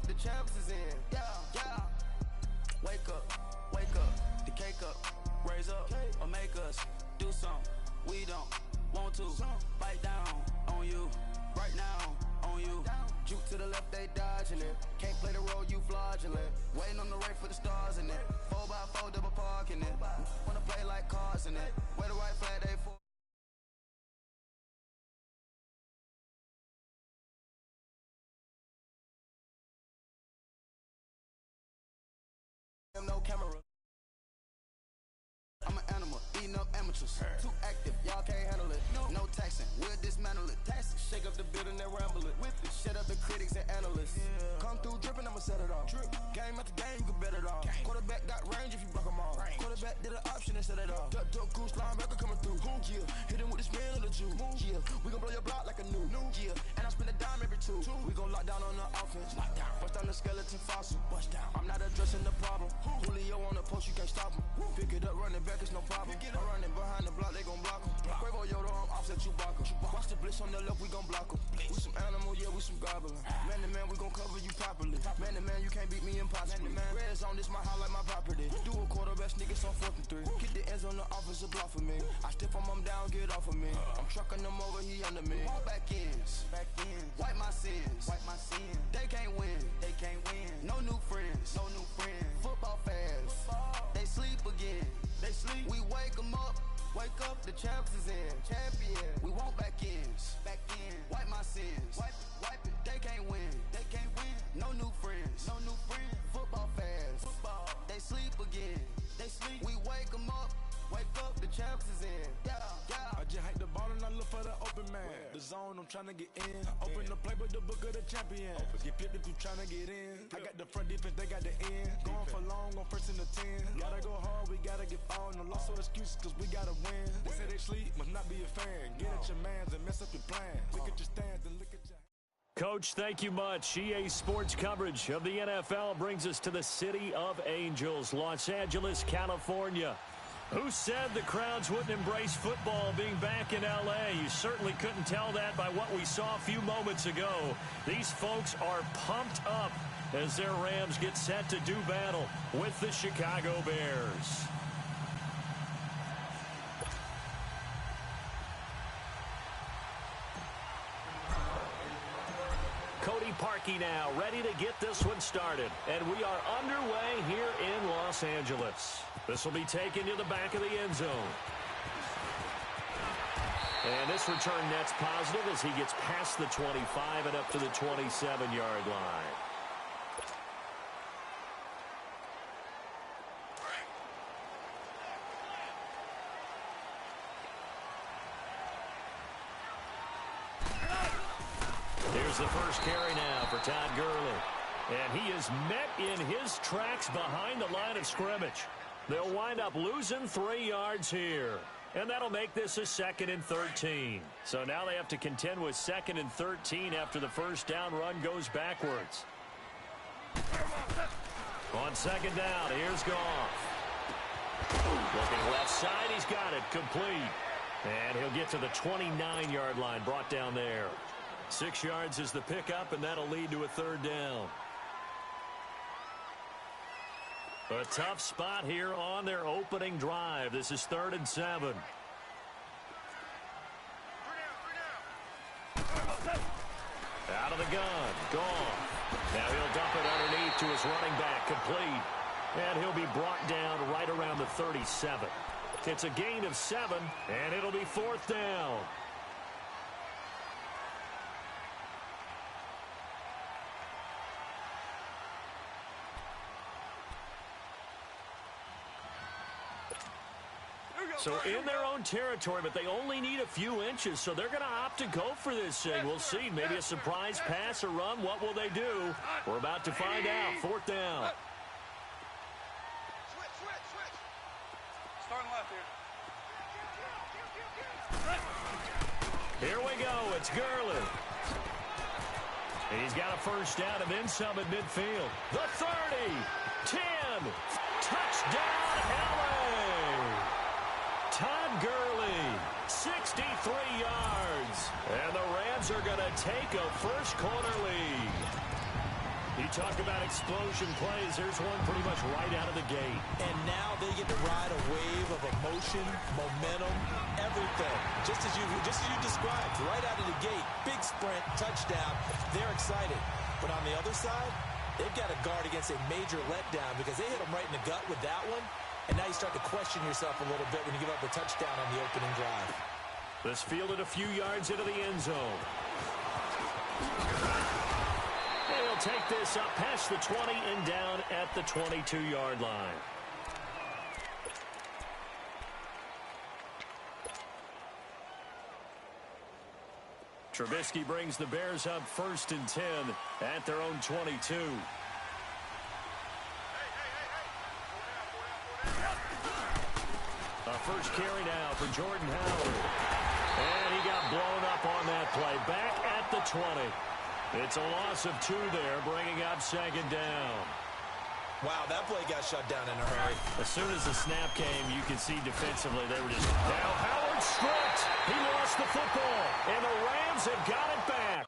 The champs is in. Yeah. Wake up, the cake up, raise up, or make us do something we don't want to. Bite down on you, right now on you. Juke to the left, they dodging it. Can't play the role, you fraudulent. Waiting on the right for the stars in it. 4x4 double parking it. Wanna play like cars in it. Where the right flag, they for. No camera. I'm an animal, eating up amateurs. Too active, y'all can't handle it. No taxing, we'll dismantle it. shake up the building and ramble it. Whip it, shut up the critics and analysts. Come through dripping, I'ma set it off. Game after game, you can bet it off. Quarterback got range if you block them all. Quarterback did an option and set it off. Duck, goose, linebacker coming through. Yeah, hit him with the spin of the Jew. Yeah, we gon' blow your block like a new. Yeah, and I spend a dime every two. We gon' lock down on the offense. Bust down the skeleton fossil. Bust down. I'm not addressing the problem. Julio on the post, you can't stop him. Pick it up, running back, it's no problem. I'm running behind the block, they gon' block him. Quavo Yoda, I'm offset Chewbacca. Watch the blitz on the left, we gon' block him. We some animal, yeah, we some gobbler. Man to man, we gon' cover you properly. Man to man, you can't beat me impossibly. Red zone, this my highlight, my property. Do a quarterback, niggas on 4th and 3. Get the ends on the offensive block for me. I stiff him down, get off of me. I'm trucking them over, he under me. All back ends, wipe my sins, They can't win, No new friends, Football fans, they sleep again. We wake them up. Wake up, the champs is in. Champion. We want back ends. Wipe my sins. Wipe it. They can't win. No new friends. Football fans. They sleep again. We wake them up. Wake up, the champs is in. Yeah. I just hike the ball and I look for the open man. The zone, I'm trying to get in. Open the playbook, the book of the champion. Get flipped if you trying to get in. I got the front defense, they got the end. Going for long, on 1st and 10. Gotta go hard, we gotta get all. No loss or excuses, cause we gotta win. They say they sleep, must not be a fan. Get at your mans and mess up your plan. Look at your stands and look at your... Coach, thank you much. EA Sports coverage of the NFL brings us to the City of Angels, Los Angeles, California. Who said the crowds wouldn't embrace football being back in L.A.? You certainly couldn't tell that by what we saw a few moments ago. These folks are pumped up as their Rams get set to do battle with the Chicago Bears. Cody Parkey now ready to get this one started. And we are underway here in Los Angeles. This will be taken to the back of the end zone. And this return net's positive as he gets past the 25 and up to the 27-yard line. Here's the first carry now for Todd Gurley. And he is met in his tracks behind the line of scrimmage. They'll wind up losing 3 yards here. And that'll make this a 2nd and 13. So now they have to contend with 2nd and 13 after the first down run goes backwards. On 2nd down, here's Goff. Looking left side, he's got it complete. And he'll get to the 29-yard line, brought down there. 6 yards is the pickup, and that'll lead to a 3rd down. A tough spot here on their opening drive. This is 3rd and 7. Out of the gun. Goff. Now he'll dump it underneath to his running back. Complete. And he'll be brought down right around the 37. It's a gain of 7, and it'll be 4th down. So in their own territory, but they only need a few inches, so they're going to opt to go for this thing. We'll see. Maybe a surprise pass or run. What will they do? We're about to find out. 4th down. Switch. Starting left here. Here we go. It's Gurley. And he's got a first down and then some at midfield. The 30. 10. Touchdown, LA. Todd Gurley, 63 yards. And the Rams are going to take a first-quarter lead. You talk about explosion plays. Here's one pretty much right out of the gate. And now they get to ride a wave of emotion, momentum, everything. Just as you described, right out of the gate. Big sprint, touchdown. They're excited. But on the other side, they've got to guard against a major letdown because they hit them right in the gut with that one. And now you start to question yourself a little bit when you give up a touchdown on the opening drive. This fielded a few yards into the end zone. And he'll take this up past the 20 and down at the 22-yard line. Trubisky brings the Bears up 1st and 10 at their own 22. First carry now for Jordan Howard. And he got blown up on that play. Back at the 20. It's a loss of 2 there, bringing up 2nd down. Wow, that play got shut down in a hurry. As soon as the snap came, you could see defensively they were just... Now Howard stripped. He lost the football. And the Rams have got it back.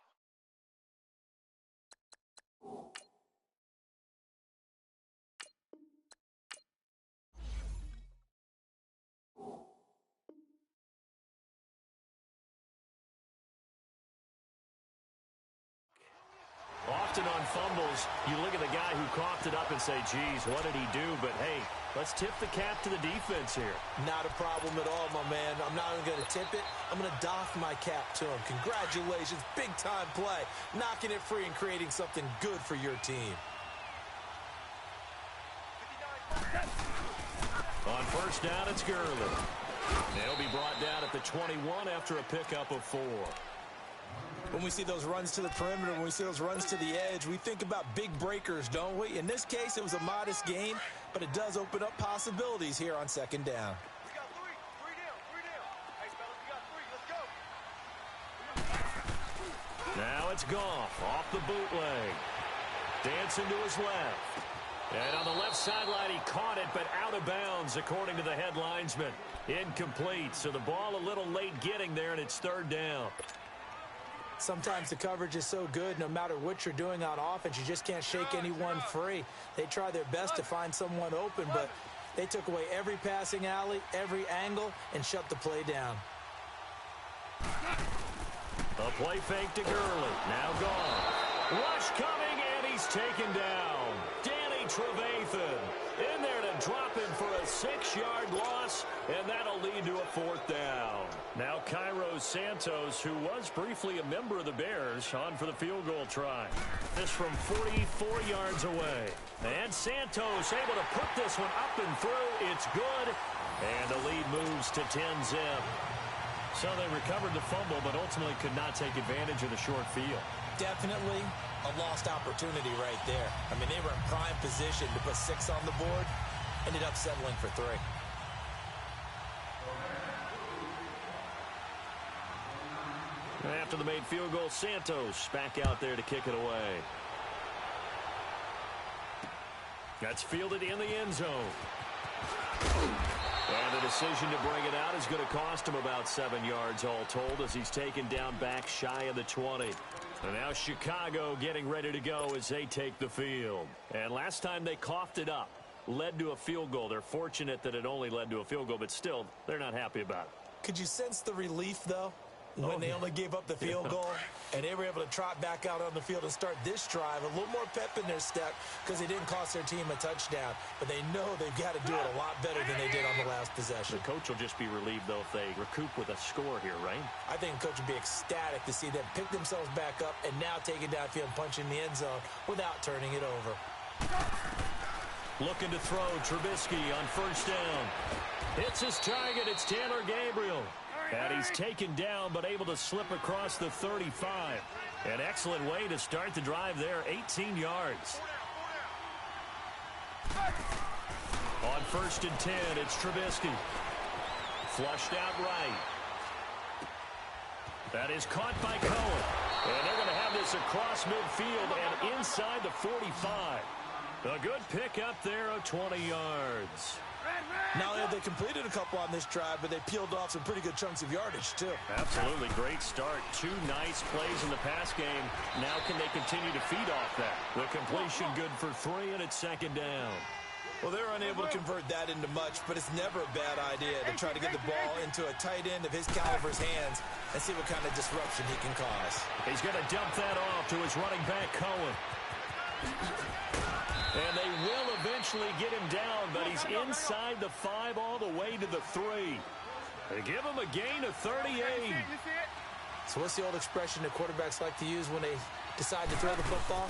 Often on fumbles, you look at the guy who coughed it up and say, geez, what did he do? But, hey, let's tip the cap to the defense here. Not a problem at all, my man. I'm not even going to tip it. I'm going to doff my cap to him. Congratulations. Big-time play. Knocking it free and creating something good for your team. On first down, it's Gurley. They'll be brought down at the 21 after a pickup of 4. When we see those runs to the perimeter, when we see those runs to the edge, we think about big breakers, don't we? In this case, it was a modest gain, but it does open up possibilities here on 2nd down. We got 3 down. Hey, fellas, we got 3. Let's go. Now it's Goff off the bootleg. Dancing to his left. And on the left sideline, he caught it, but out of bounds, according to the head linesman. Incomplete, so the ball a little late getting there, and it's 3rd down. Sometimes the coverage is so good, no matter what you're doing on offense, you just can't shake anyone free. They try their best to find someone open, but they took away every passing alley, every angle, and shut the play down. A play fake to Gurley. Now gone. Rush coming, and he's taken down. Danny Trevathan in there to drop him for a 6-yard loss, and that'll lead to a 4th down. Now Cairo Santos, who was briefly a member of the Bears, on for the field goal try. This from 44 yards away. And Santos able to put this one up and through. It's good. And the lead moves to 10-zip. So they recovered the fumble, but ultimately could not take advantage of the short field. Definitely a lost opportunity right there. I mean, they were in prime position to put 6 on the board. Ended up settling for 3. After the made field goal, Santos back out there to kick it away. That's fielded in the end zone. And the decision to bring it out is going to cost him about 7 yards all told, as he's taken down back shy of the 20. And now Chicago getting ready to go as they take the field. And last time they coughed it up, led to a field goal. They're fortunate that it only led to a field goal, but still, they're not happy about it. Could you sense the relief, though? When they only gave up the field goal, and they were able to trot back out on the field and start this drive, a little more pep in their step, because they didn't cost their team a touchdown. But they know they've got to do it a lot better than they did on the last possession. The coach will just be relieved, though, if they recoup with a score here, right? I think the coach would be ecstatic to see them pick themselves back up and now take it downfield and punch in the end zone without turning it over. Looking to throw, Trubisky on first down. Hits his target, it's Taylor Gabriel. And he's taken down, but able to slip across the 35. An excellent way to start the drive there, 18 yards. On first and 10, it's Trubisky. Flushed out right. That is caught by Cohen. And they're going to have this across midfield and inside the 45. A good pickup there of 20 yards. Not only have they completed a couple on this drive, but they peeled off some pretty good chunks of yardage, too. Absolutely. Great start. 2 nice plays in the pass game. Now can they continue to feed off that? The completion good for 3, and it's 2nd down. Well, they're unable to convert that into much, but it's never a bad idea to try to get the ball into a tight end of his caliber's hands and see what kind of disruption he can cause. He's going to dump that off to his running back, Cohen. And they will eventually get him down, but he's inside the 5 all the way to the 3. They give him a gain of 38. So what's the old expression that quarterbacks like to use when they decide to throw the football?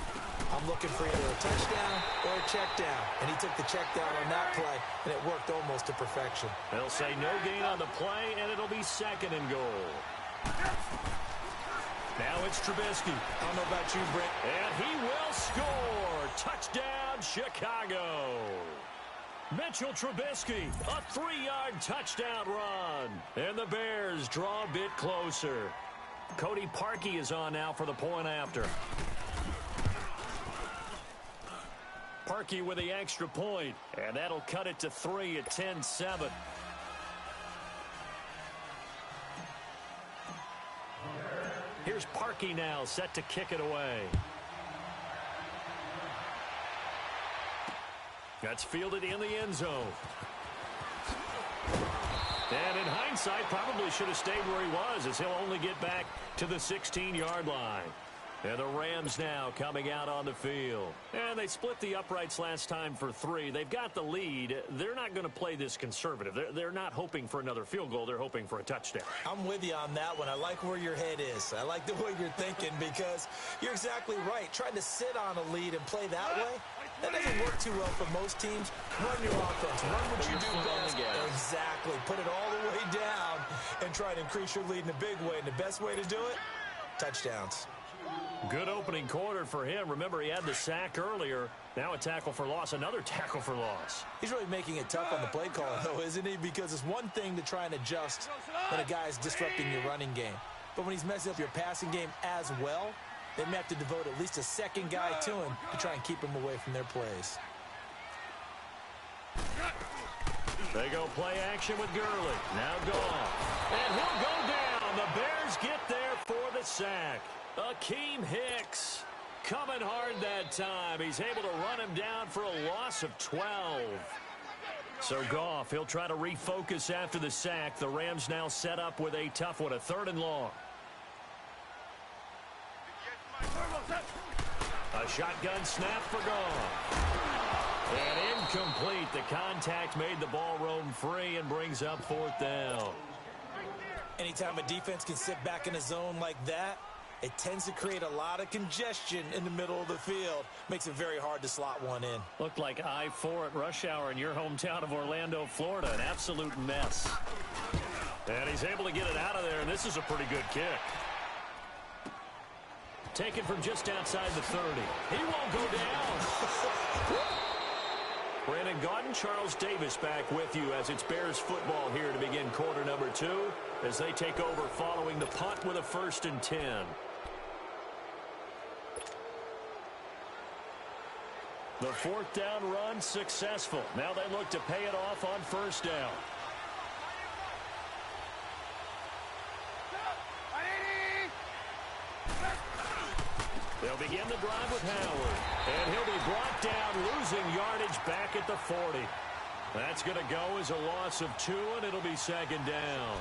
I'm looking for either a touchdown or a check down. And he took the check down on that play, and it worked almost to perfection. They'll say no gain on the play, and it'll be 2nd and goal. Now it's Trubisky. I don't know about you, Brent. And he will score. Touchdown, Chicago. Mitchell Trubisky, a 3-yard touchdown run. And the Bears draw a bit closer. Cody Parkey is on now for the point after. Parkey with the extra point, and that'll cut it to 3 at 10-7. Here's Parkey now, set to kick it away. That's fielded in the end zone. And in hindsight, probably should have stayed where he was, as he'll only get back to the 16-yard line. And the Rams now coming out on the field. And they split the uprights last time for 3. They've got the lead. They're not going to play this conservative. They're not hoping for another field goal. They're hoping for a touchdown. I'm with you on that one. I like where your head is. I like the way you're thinking because you're exactly right. Trying to sit on a lead and play that way, that doesn't work too well for most teams. Run your offense. Run what you do best. Exactly. Put it all the way down and try to increase your lead in a big way. And the best way to do it, touchdowns. Good opening quarter for him. Remember, he had the sack earlier. Now a tackle for loss, another tackle for loss. He's really making it tough on the play caller, though, isn't he? Because it's one thing to try and adjust when a guy is disrupting your running game. But when he's messing up your passing game as well, they may have to devote at least a second guy to him to try and keep him away from their plays. They go play action with Gurley. Now gone. And he'll go down. The Bears get there for the sack. Akeem Hicks coming hard that time. He's able to run him down for a loss of 12. So Goff, he'll try to refocus after the sack. The Rams now set up with a tough one, a 3rd and long. A shotgun snap for Goff. And incomplete. The contact made the ball roam free and brings up 4th down. Anytime a defense can sit back in a zone like that, it tends to create a lot of congestion in the middle of the field. Makes it very hard to slot one in. Looked like I-4 at rush hour in your hometown of Orlando, Florida. An absolute mess. And he's able to get it out of there, and this is a pretty good kick. Taken from just outside the 30. He won't go down. Brandon Gaudin, Charles Davis back with you as it's Bears football here to begin quarter number 2 as they take over following the punt with a 1st and 10. The 4th down run successful. Now they look to pay it off on 1st down. They'll begin the drive with Howard. And he'll be brought down, losing yardage back at the 40. That's going to go as a loss of 2, and it'll be 2nd down.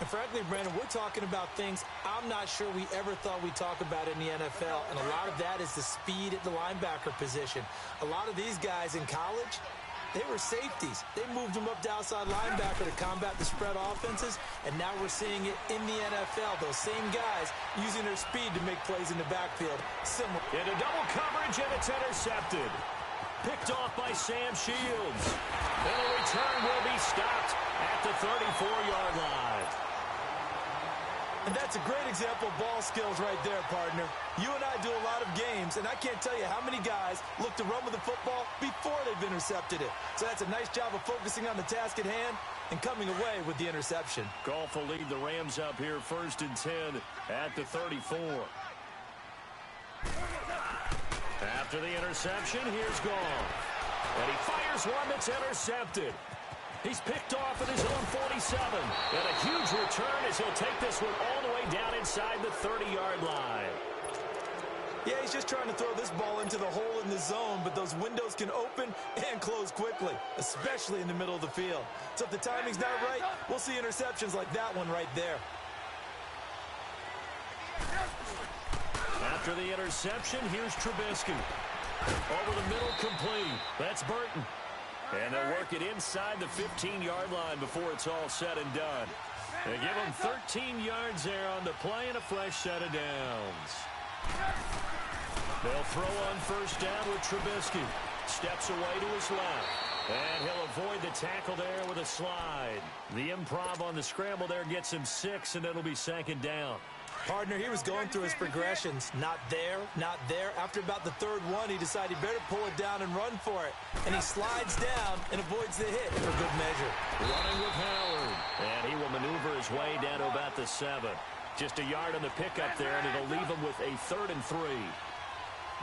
And frankly, Brandon, we're talking about things I'm not sure we ever thought we'd talk about in the NFL. And a lot of that is the speed at the linebacker position. A lot of these guys in college, they were safeties. They moved them up to outside linebacker to combat the spread offenses, and now we're seeing it in the NFL. Those same guys using their speed to make plays in the backfield. Similar. Into double coverage, and it's intercepted. Picked off by Sam Shields. And the return will be stopped at the 34-yard line. And that's a great example of ball skills right there, partner. You and I do a lot of games, and I can't tell you how many guys look to run with the football before they've intercepted it. So that's a nice job of focusing on the task at hand and coming away with the interception. Goff will lead the Rams up here 1st and 10 at the 34. After the interception, here's Goff. And he fires one that's intercepted. He's picked off at his own 47. And a huge return as he'll take this one all the way down inside the 30-yard line. Yeah, he's just trying to throw this ball into the hole in the zone, but those windows can open and close quickly, especially in the middle of the field. So if the timing's not right, we'll see interceptions like that one right there. After the interception, here's Trubisky. Over the middle, complete. That's Burton. And they'll work it inside the 15-yard line before it's all said and done. They give him 13 yards there on the play and a fresh set of downs. They'll throw on 1st down with Trubisky. Steps away to his left. And he'll avoid the tackle there with a slide. The improv on the scramble there gets him 6, and it'll be 2nd down. Partner, he was going through his progressions. Not there, not there. After about the third one, he decided he better pull it down and run for it. And he slides down and avoids the hit for good measure. Running with Howard. And he will maneuver his way down to about the 7. Just a yard on the pickup there, and it'll leave him with a 3rd and 3.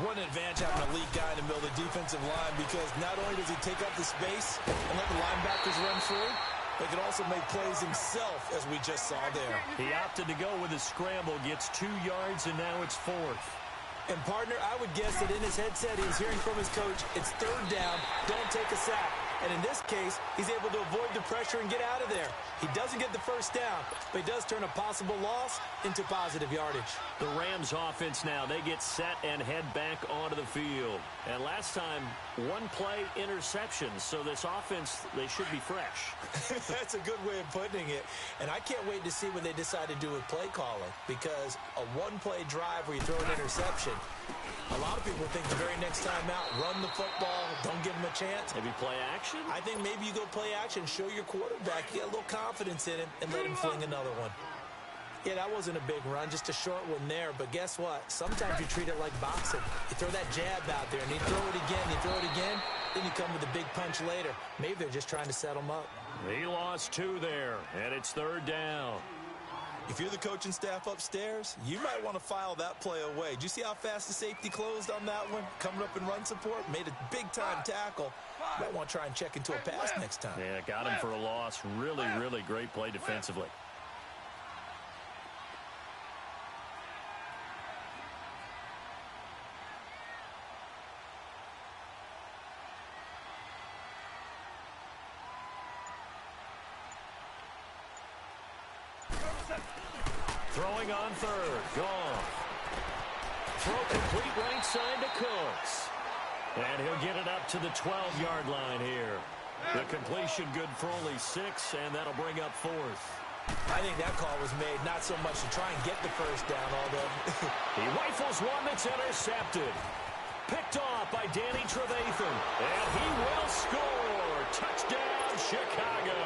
What an advantage having a lead guy in the middle of the defensive line, because not only does he take up the space and let the linebackers run through, but he can also make plays himself, as we just saw there. He opted to go with a scramble, gets 2 yards, and now it's 4th. And, partner, I would guess that in his headset he was hearing from his coach, it's 3rd down, don't take a sack. And in this case, he's able to avoid the pressure and get out of there. He doesn't get the first down, but he does turn a possible loss into positive yardage. The Rams offense now, they get set and head back onto the field. And last time, 1-play interception, so this offense, they should be fresh. That's a good way of putting it. And I can't wait to see what they decide to do with play calling, because a 1-play drive where you throw an interception, a lot of people think the very next time out, run the football, don't give him a chance. Maybe play action? I think maybe you go play action, show your quarterback, you get a little confidence in him, and let him fling another one. Yeah, that wasn't a big run, just a short one there. But guess what? Sometimes you treat it like boxing. You throw that jab out there, and you throw it again, you throw it again, then you come with a big punch later. Maybe they're just trying to set him up. He lost 2 there, and it's 3rd down. If you're the coaching staff upstairs, you might want to file that play away. Did you see how fast the safety closed on that one? Coming up in run support, made a big-time tackle. Might want to try and check into a pass next time. Yeah, got him for a loss. Really, really great play defensively. Throwing on 3rd. Gone. Throw complete right side to Cooks. And he'll get it up to the 12-yard line here. The completion good for only 6, and that'll bring up 4th. I think that call was made not so much to try and get the first down, although he rifles one that's intercepted. Picked off by Danny Trevathan. And he will score. Touchdown, Chicago.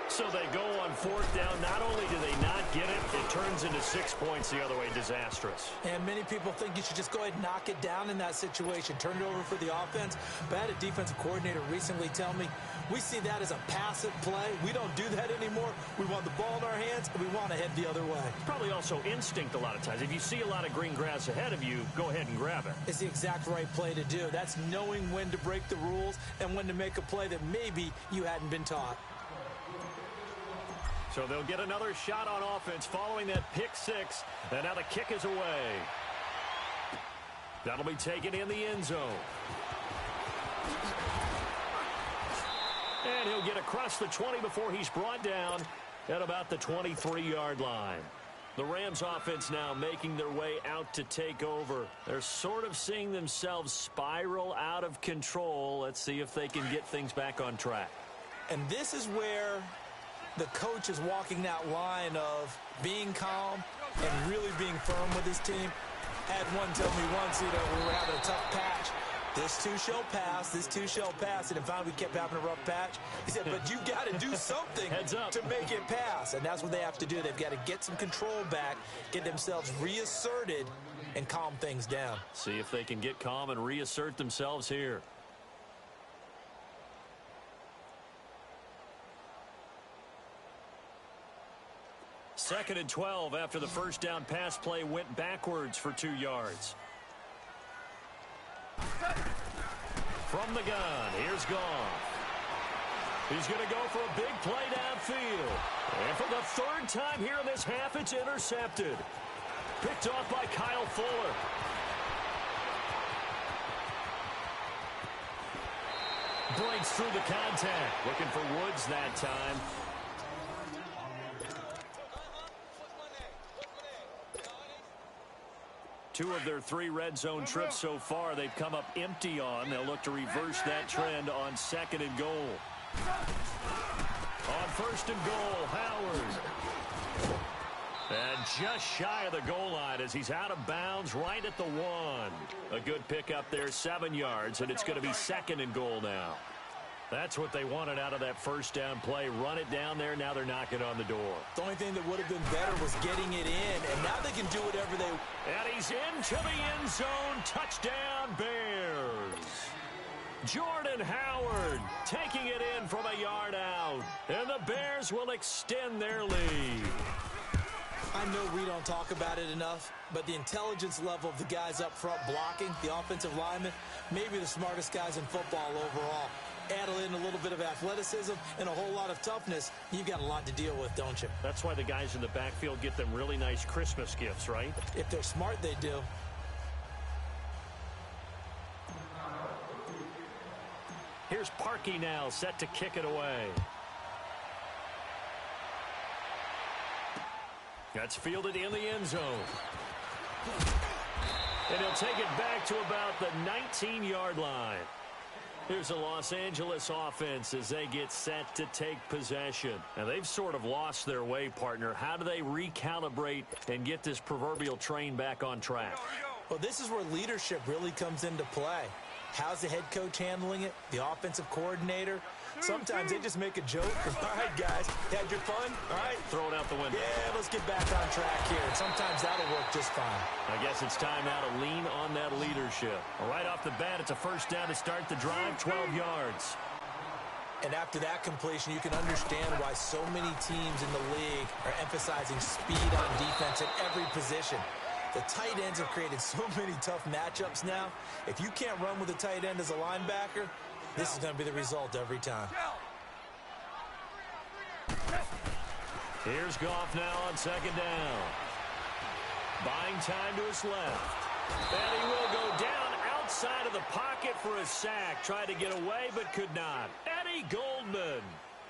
So they go on 4th down. Not only do they not get it, it turns into 6 points the other way. Disastrous. And many people think you should just go ahead and knock it down in that situation. Turn it over for the offense. But I had a defensive coordinator recently tell me, we see that as a passive play. We don't do that anymore. We want the ball in our hands, and we want to head the other way. Probably also instinct a lot of times. If you see a lot of green grass ahead of you, go ahead and grab it. It's the exact right play to do. That's knowing when to break the rules and when to make a play that maybe you hadn't been taught. So they'll get another shot on offense following that pick 6. And now the kick is away. That'll be taken in the end zone. And he'll get across the 20 before he's brought down at about the 23-yard line. The Rams offense now making their way out to take over. They're sort of seeing themselves spiral out of control. Let's see if they can get things back on track. And this is where the coach is walking that line of being calm and really being firm with his team. Had one tell me once, we were having a tough patch. This too shall pass, this too shall pass. And finally we kept having a rough patch. He said, but you got to do something to make it pass. And that's what they have to do. They've got to get some control back, get themselves reasserted, and calm things down. See if they can get calm and reassert themselves here. Second and 12 after the first down pass play went backwards for 2 yards. From the gun, here's Goff. He's going to go for a big play downfield. And for the 3rd time here in this half, it's intercepted. Picked off by Kyle Fuller. Breaks through the contact. Looking for Woods that time. Two of their 3 red zone trips so far, they've come up empty on. They'll look to reverse that trend on 2nd and goal. On 1st and goal, Howard. And just shy of the goal line as he's out of bounds right at the 1. A good pickup there, 7 yards, and it's going to be 2nd and goal now. That's what they wanted out of that first down play. Run it down there. Now they're knocking on the door. The only thing that would have been better was getting it in, and now they can do whatever they... And he's into the end zone. Touchdown, Bears. Jordan Howard taking it in from a yard out. And the Bears will extend their lead. I know we don't talk about it enough, but the intelligence level of the guys up front blocking, the offensive linemen, maybe the smartest guys in football overall. Add in a little bit of athleticism and a whole lot of toughness, you've got a lot to deal with, don't you? That's why the guys in the backfield get them really nice Christmas gifts, right? If they're smart, they do. Here's Parkey now, set to kick it away. That's fielded in the end zone. And he'll take it back to about the 19-yard line. Here's the Los Angeles offense as they get set to take possession. And they've sort of lost their way, partner. How do they recalibrate and get this proverbial train back on track? Well, this is where leadership really comes into play. How's the head coach handling it? The offensive coordinator? Sometimes they just make a joke. All right, guys, had your fun? All right. Throw it out the window. Yeah, let's get back on track here. And sometimes that'll work just fine. I guess it's time now to lean on that leadership. Right off the bat, it's a first down to start the drive, 12 yards. And after that completion, you can understand why so many teams in the league are emphasizing speed on defense at every position. The tight ends have created so many tough matchups now. If you can't run with a tight end as a linebacker, this is going to be the result every time. Here's Goff now on second down. Buying time to his left. And he will go down outside of the pocket for a sack. Tried to get away, but could not. Eddie Goldman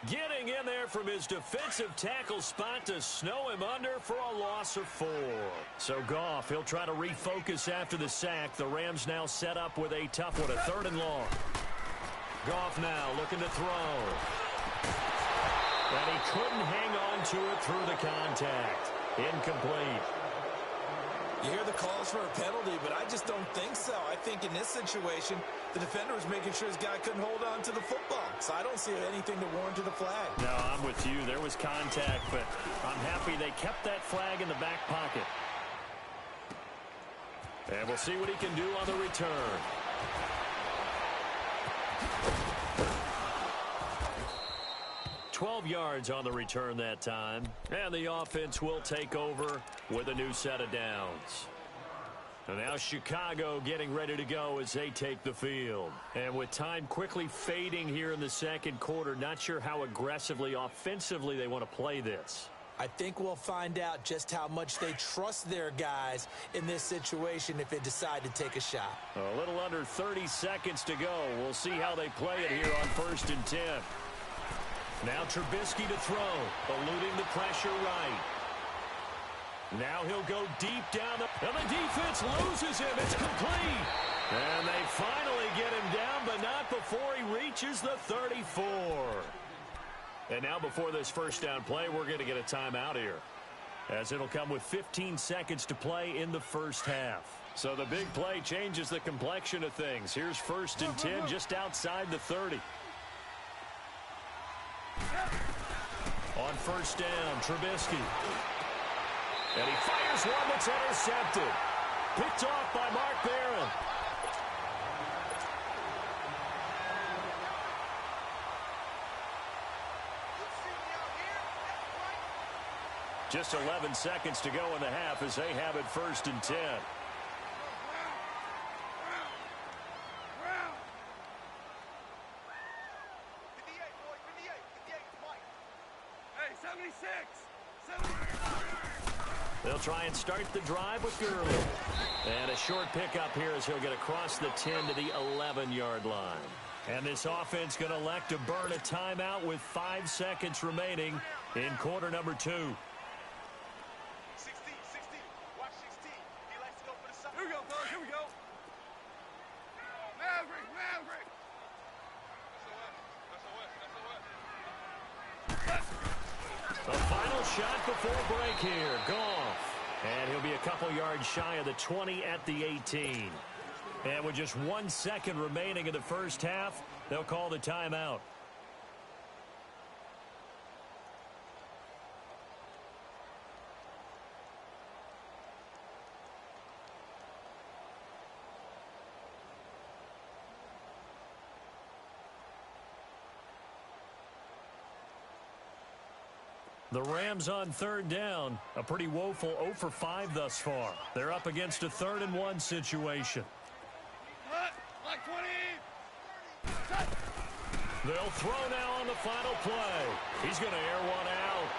getting in there from his defensive tackle spot to snow him under for a loss of 4. So Goff, he'll try to refocus after the sack. The Rams now set up with a tough one, a 3rd and long. Goff now looking to throw. And he couldn't hang on to it through the contact. Incomplete. You hear the calls for a penalty, but I just don't think so. I think in this situation, the defender was making sure his guy couldn't hold on to the football. So I don't see anything to warrant the flag. No, I'm with you. There was contact, but I'm happy they kept that flag in the back pocket. And we'll see what he can do on the return. $12 yards on the return that time. And the offense will take over with a new set of downs. And now Chicago getting ready to go as they take the field. And with time quickly fading here in the second quarter, not sure how aggressively, offensively they want to play this. I think we'll find out just how much they trust their guys in this situation if they decide to take a shot. A little under 30 seconds to go. We'll see how they play it here on 1st and 10. Now Trubisky to throw, eluding the pressure right. Now he'll go deep down, and the defense loses him. It's complete. And they finally get him down, but not before he reaches the 34. And now before this first down play, we're going to get a timeout here, as it'll come with 15 seconds to play in the first half. So the big play changes the complexion of things. Here's 1st and 10 just outside the 30. On first down, Trubisky. And he fires one that's intercepted. Picked off by Mark Barron. Just 11 seconds to go in the half as they have it 1st and 10. They'll try and start the drive with Gurley. And a short pickup here as he'll get across the 10 to the 11-yard line. And this offense going to elect to burn a timeout with 5 seconds remaining in quarter number 2. 16. Watch 16. He likes to go for the side. Here we go, fellas. Here we go. Maverick. The final shot before break here. Goff. And he'll be a couple yards shy of the 20 at the 18. And with just 1 second remaining in the first half, They'll call the timeout. The Rams on third down. A pretty woeful 0 for 5 thus far. They're up against a 3rd and 1 situation. Like 20. They'll throw now on the final play. He's going to air one out.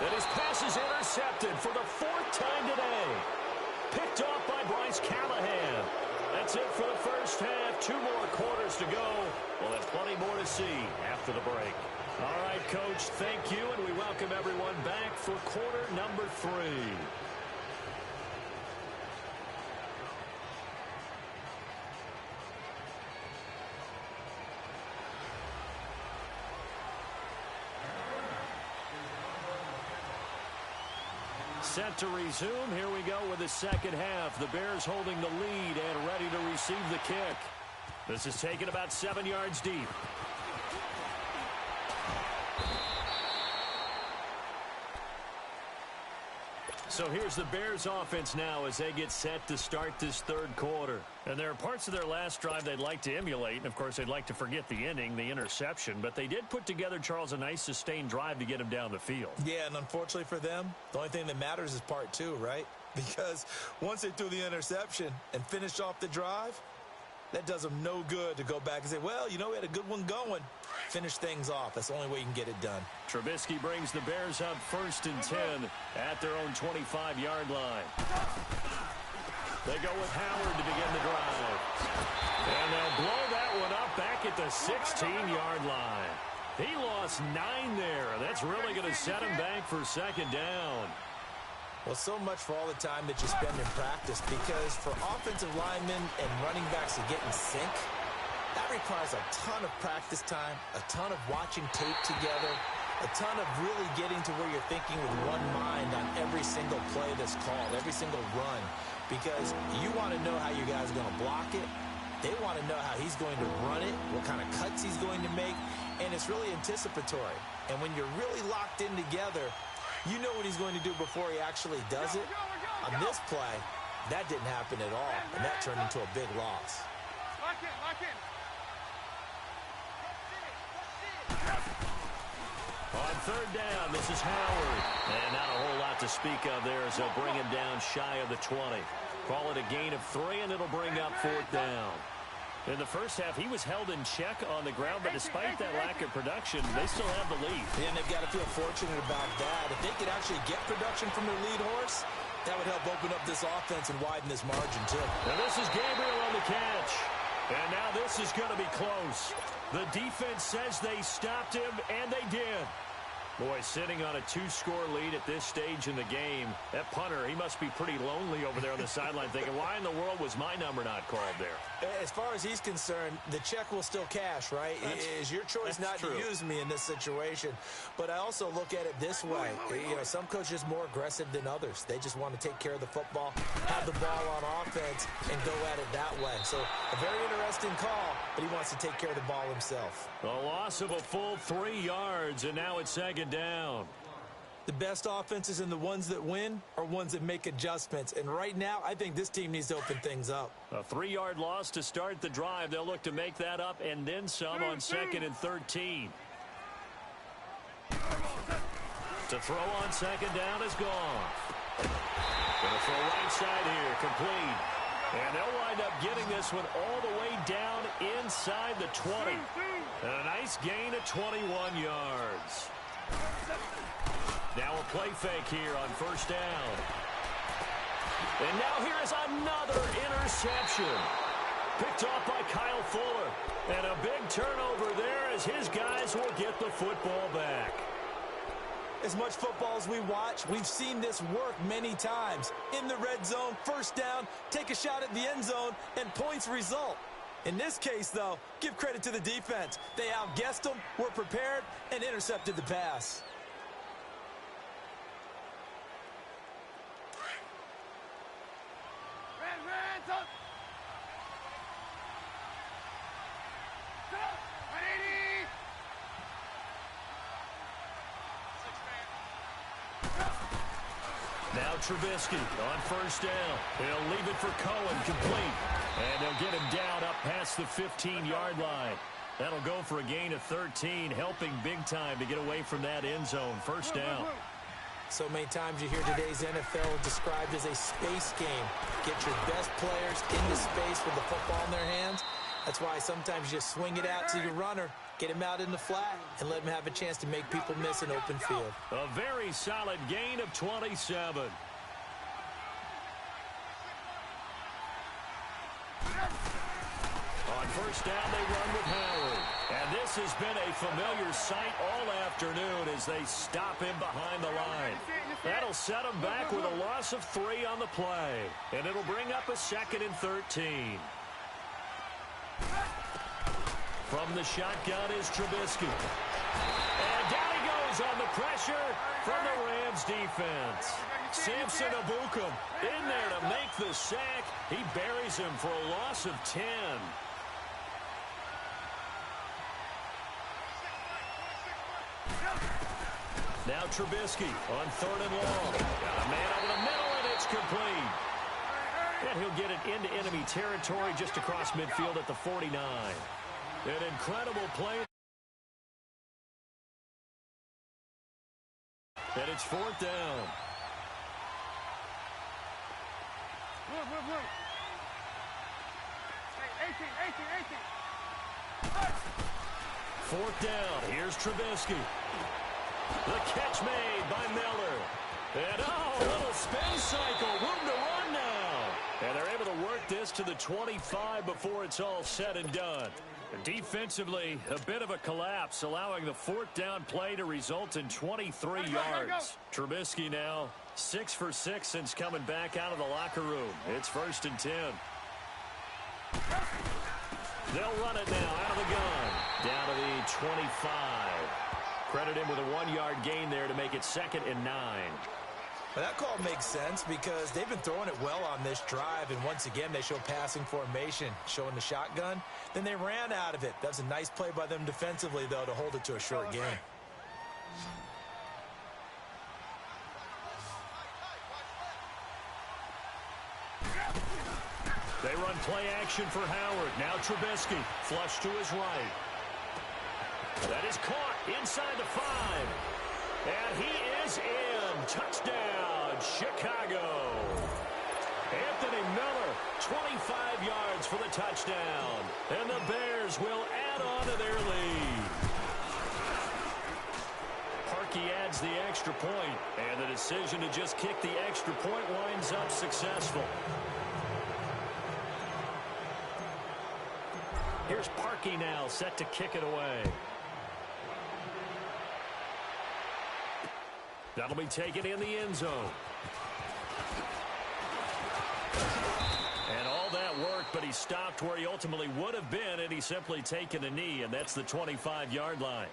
And his pass is intercepted for the 4th time today. Picked off by Bryce Callahan. That's it for the first half. 2 more quarters to go. We'll have plenty more to see after the break. All right, Coach, thank you, and we welcome everyone back for quarter number 3. Set to resume. Here we go with the second half. The Bears holding the lead and ready to receive the kick. This is taken about 7 yards deep. So here's the Bears offense now as they get set to start this 3rd quarter. And there are parts of their last drive they'd like to emulate. And, of course, they'd like to forget the inning, the interception. But they did put together, Charles, a nice sustained drive to get him down the field. Yeah, and unfortunately for them, the only thing that matters is part 2, right? Because once they threw the interception and finished off the drive, that does them no good to go back and say, well, you know, we had a good one going. Finish things off. That's the only way you can get it done. Trubisky brings the Bears up 1st and 10 at their own 25-yard line. They go with Howard to begin the drive. And they'll blow that one up back at the 16-yard line. He lost 9 there. That's really going to set him back for 2nd down. Well, so much for all the time that you spend in practice, because for offensive linemen and running backs to get in sync, that requires a ton of practice time, a ton of watching tape together, a ton of really getting to where you're thinking with one mind on every single play that's called, every single run, because you want to know how you guys are going to block it. They want to know how he's going to run it, what kind of cuts he's going to make, and it's really anticipatory. And when you're really locked in together, you know what he's going to do before he actually does it. On this play, that didn't happen at all, and that turned into a big loss. Lock in, lock in. On 3rd down, this is Howard. And not a whole lot to speak of there as they'll bring him down shy of the 20. Call it a gain of 3, and it'll bring up 4th down. In the first half, he was held in check on the ground, but despite that lack of production, they still have the lead. And they've got to feel fortunate about that. If they could actually get production from their lead horse, that would help open up this offense and widen this margin, too. And this is Gabriel on the catch. And now this is going to be close. The defense says they stopped him, and they did. Boy, sitting on a 2-score lead at this stage in the game, that punter, he must be pretty lonely over there on the sideline thinking, why in the world was my number not called there? As far as he's concerned, the check will still cash, right? It's your choice not to use me in this situation. But I also look at it this way. You know, some coaches are more aggressive than others. They just want to take care of the football, have the ball on offense, and go at it that way. So a very interesting call, but he wants to take care of the ball himself. A loss of a full 3 yards, and now it's 2nd down. The best offenses and the ones that win are ones that make adjustments. And right now, I think this team needs to open things up. A 3-yard loss to start the drive. They'll look to make that up and then some on 2nd and 13. To throw on 2nd down is gone. Going to throw right side here, complete. And they'll wind up getting this one all the way down inside the 20. And a nice gain of 21 yards. Now a play fake here on 1st down. And now here is another interception. Picked off by Kyle Fuller. And a big turnover there as his guys will get the football back. As much football as we watch, we've seen this work many times. In the red zone, 1st down, take a shot at the end zone, and points result. In this case, though, give credit to the defense. They outguessed them, were prepared, and intercepted the pass. Hands up. Now Trubisky on first down. He'll leave it for Cohen, complete. And they'll get him down up past the 15-yard line. That'll go for a gain of 13, helping big time to get away from that end zone. First down. So many times you hear today's NFL described as a space game. Get your best players into space with the football in their hands. That's why sometimes you just swing it out to your runner, get him out in the flat, and let him have a chance to make people miss an open field. A very solid gain of 27. On first down, they run with Howard. And this has been a familiar sight all afternoon as they stop him behind the line. That'll set him back with a loss of 3 on the play. And it'll bring up a 2nd and 13. From the shotgun is Trubisky. And down he goes on the pressure from the Rams defense. Samson Abukum in there to make the sack. He buries him for a loss of 10. Now Trubisky on 3rd and long. Got a man over the middle, and it's complete. And he'll get it into enemy territory just across midfield at the 49. An incredible play. And it's 4th down. Look. Hey, 18. 4th down. Here's Trubisky. The catch made by Miller. And, a little spin cycle. Room to run now. And they're able to work this to the 25 before it's all said and done. Defensively, a bit of a collapse, allowing the 4th down play to result in 23 yards. Trubisky now 6 for 6 since coming back out of the locker room. It's 1st and 10. They'll run it now out of the gun. Down to the 25. Credit him with a 1-yard gain there to make it 2nd and 9. Well, that call makes sense because they've been throwing it well on this drive, and once again they show passing formation, showing the shotgun. Then they ran out of it. That's a nice play by them defensively, though, to hold it to a short game. They run play action for Howard. Now Trubisky, flush to his right. That is caught inside the 5. And he is in. Touchdown, Chicago. Anthony Miller, 25 yards for the touchdown. And the Bears will add on to their lead. Parkey adds the extra point, and the decision to just kick the extra point winds up successful. Here's Parkey now, set to kick it away. That'll be taken in the end zone. And all that work, but he stopped where he ultimately would have been, and he's simply taken a knee, and that's the 25-yard line.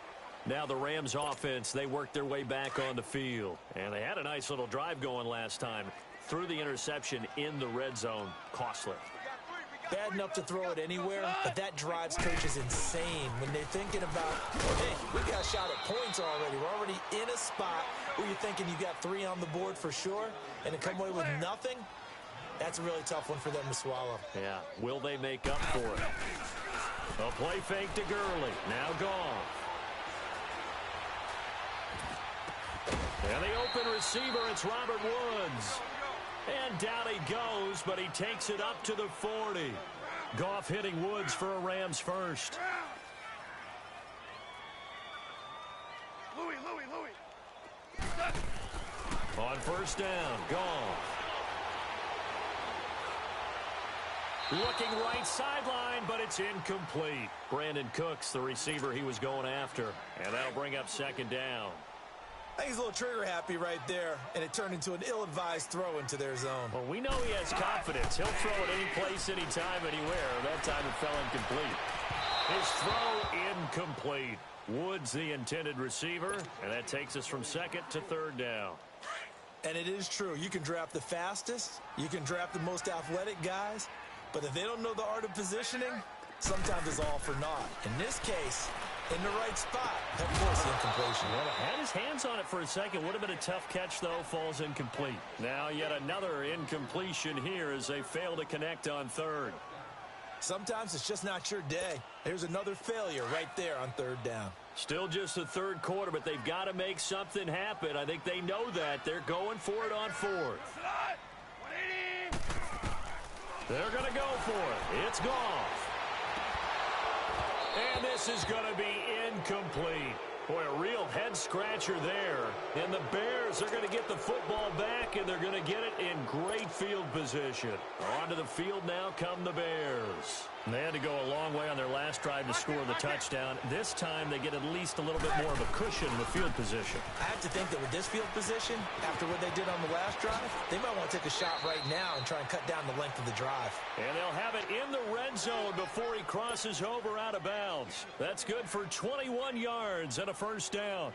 Now the Rams offense, they worked their way back on the field. And they had a nice little drive going last time. Threw the interception in the red zone. Costly. Bad enough to throw it anywhere, but that drives coaches insane when they're thinking about, hey, we got a shot at points already. We're already in a spot where you're thinking you got 3 on the board for sure, and to come away with nothing, that's a really tough one for them to swallow. Yeah, will they make up for it? A play fake to Gurley. Now gone. And the open receiver, it's Robert Woods. And down he goes, but he takes it up to the 40. Goff hitting Woods for a Rams first. Louis. On first down, Goff. Looking right sideline, but it's incomplete. Brandon Cooks, the receiver he was going after. And that'll bring up 2nd down. I think he's a little trigger happy right there, and it turned into an ill-advised throw into their zone. Well, we know he has confidence. He'll throw it any place, anytime, anywhere. That time it fell incomplete. His throw incomplete. Woods the intended receiver, and that takes us from 2nd to 3rd down. And it is true. You can draft the fastest. You can draft the most athletic guys. But if they don't know the art of positioning, sometimes it's all for naught. In this case, in the right spot. Of course, the incompletion. Well, had his hands on it for a second. Would have been a tough catch, though. Falls incomplete. Now yet another incompletion here as they fail to connect on third. Sometimes it's just not your day. There's another failure right there on third down. Still just the third quarter, but they've got to make something happen. I think they know that. They're going for it on fourth. They're going to go for it. It's Goff. And this is going to be incomplete. Boy, a real head-scratcher there. And the Bears are going to get the football back, and they're going to get it in great field position. Onto the field now come the Bears. And they had to go a long way on their last drive to score the touchdown. This time they get at least a little bit more of a cushion in the field position. I have to think that with this field position, after what they did on the last drive, they might want to take a shot right now and try and cut down the length of the drive. And they'll have it in the red zone before he crosses over out of bounds. That's good for 21 yards and a first down.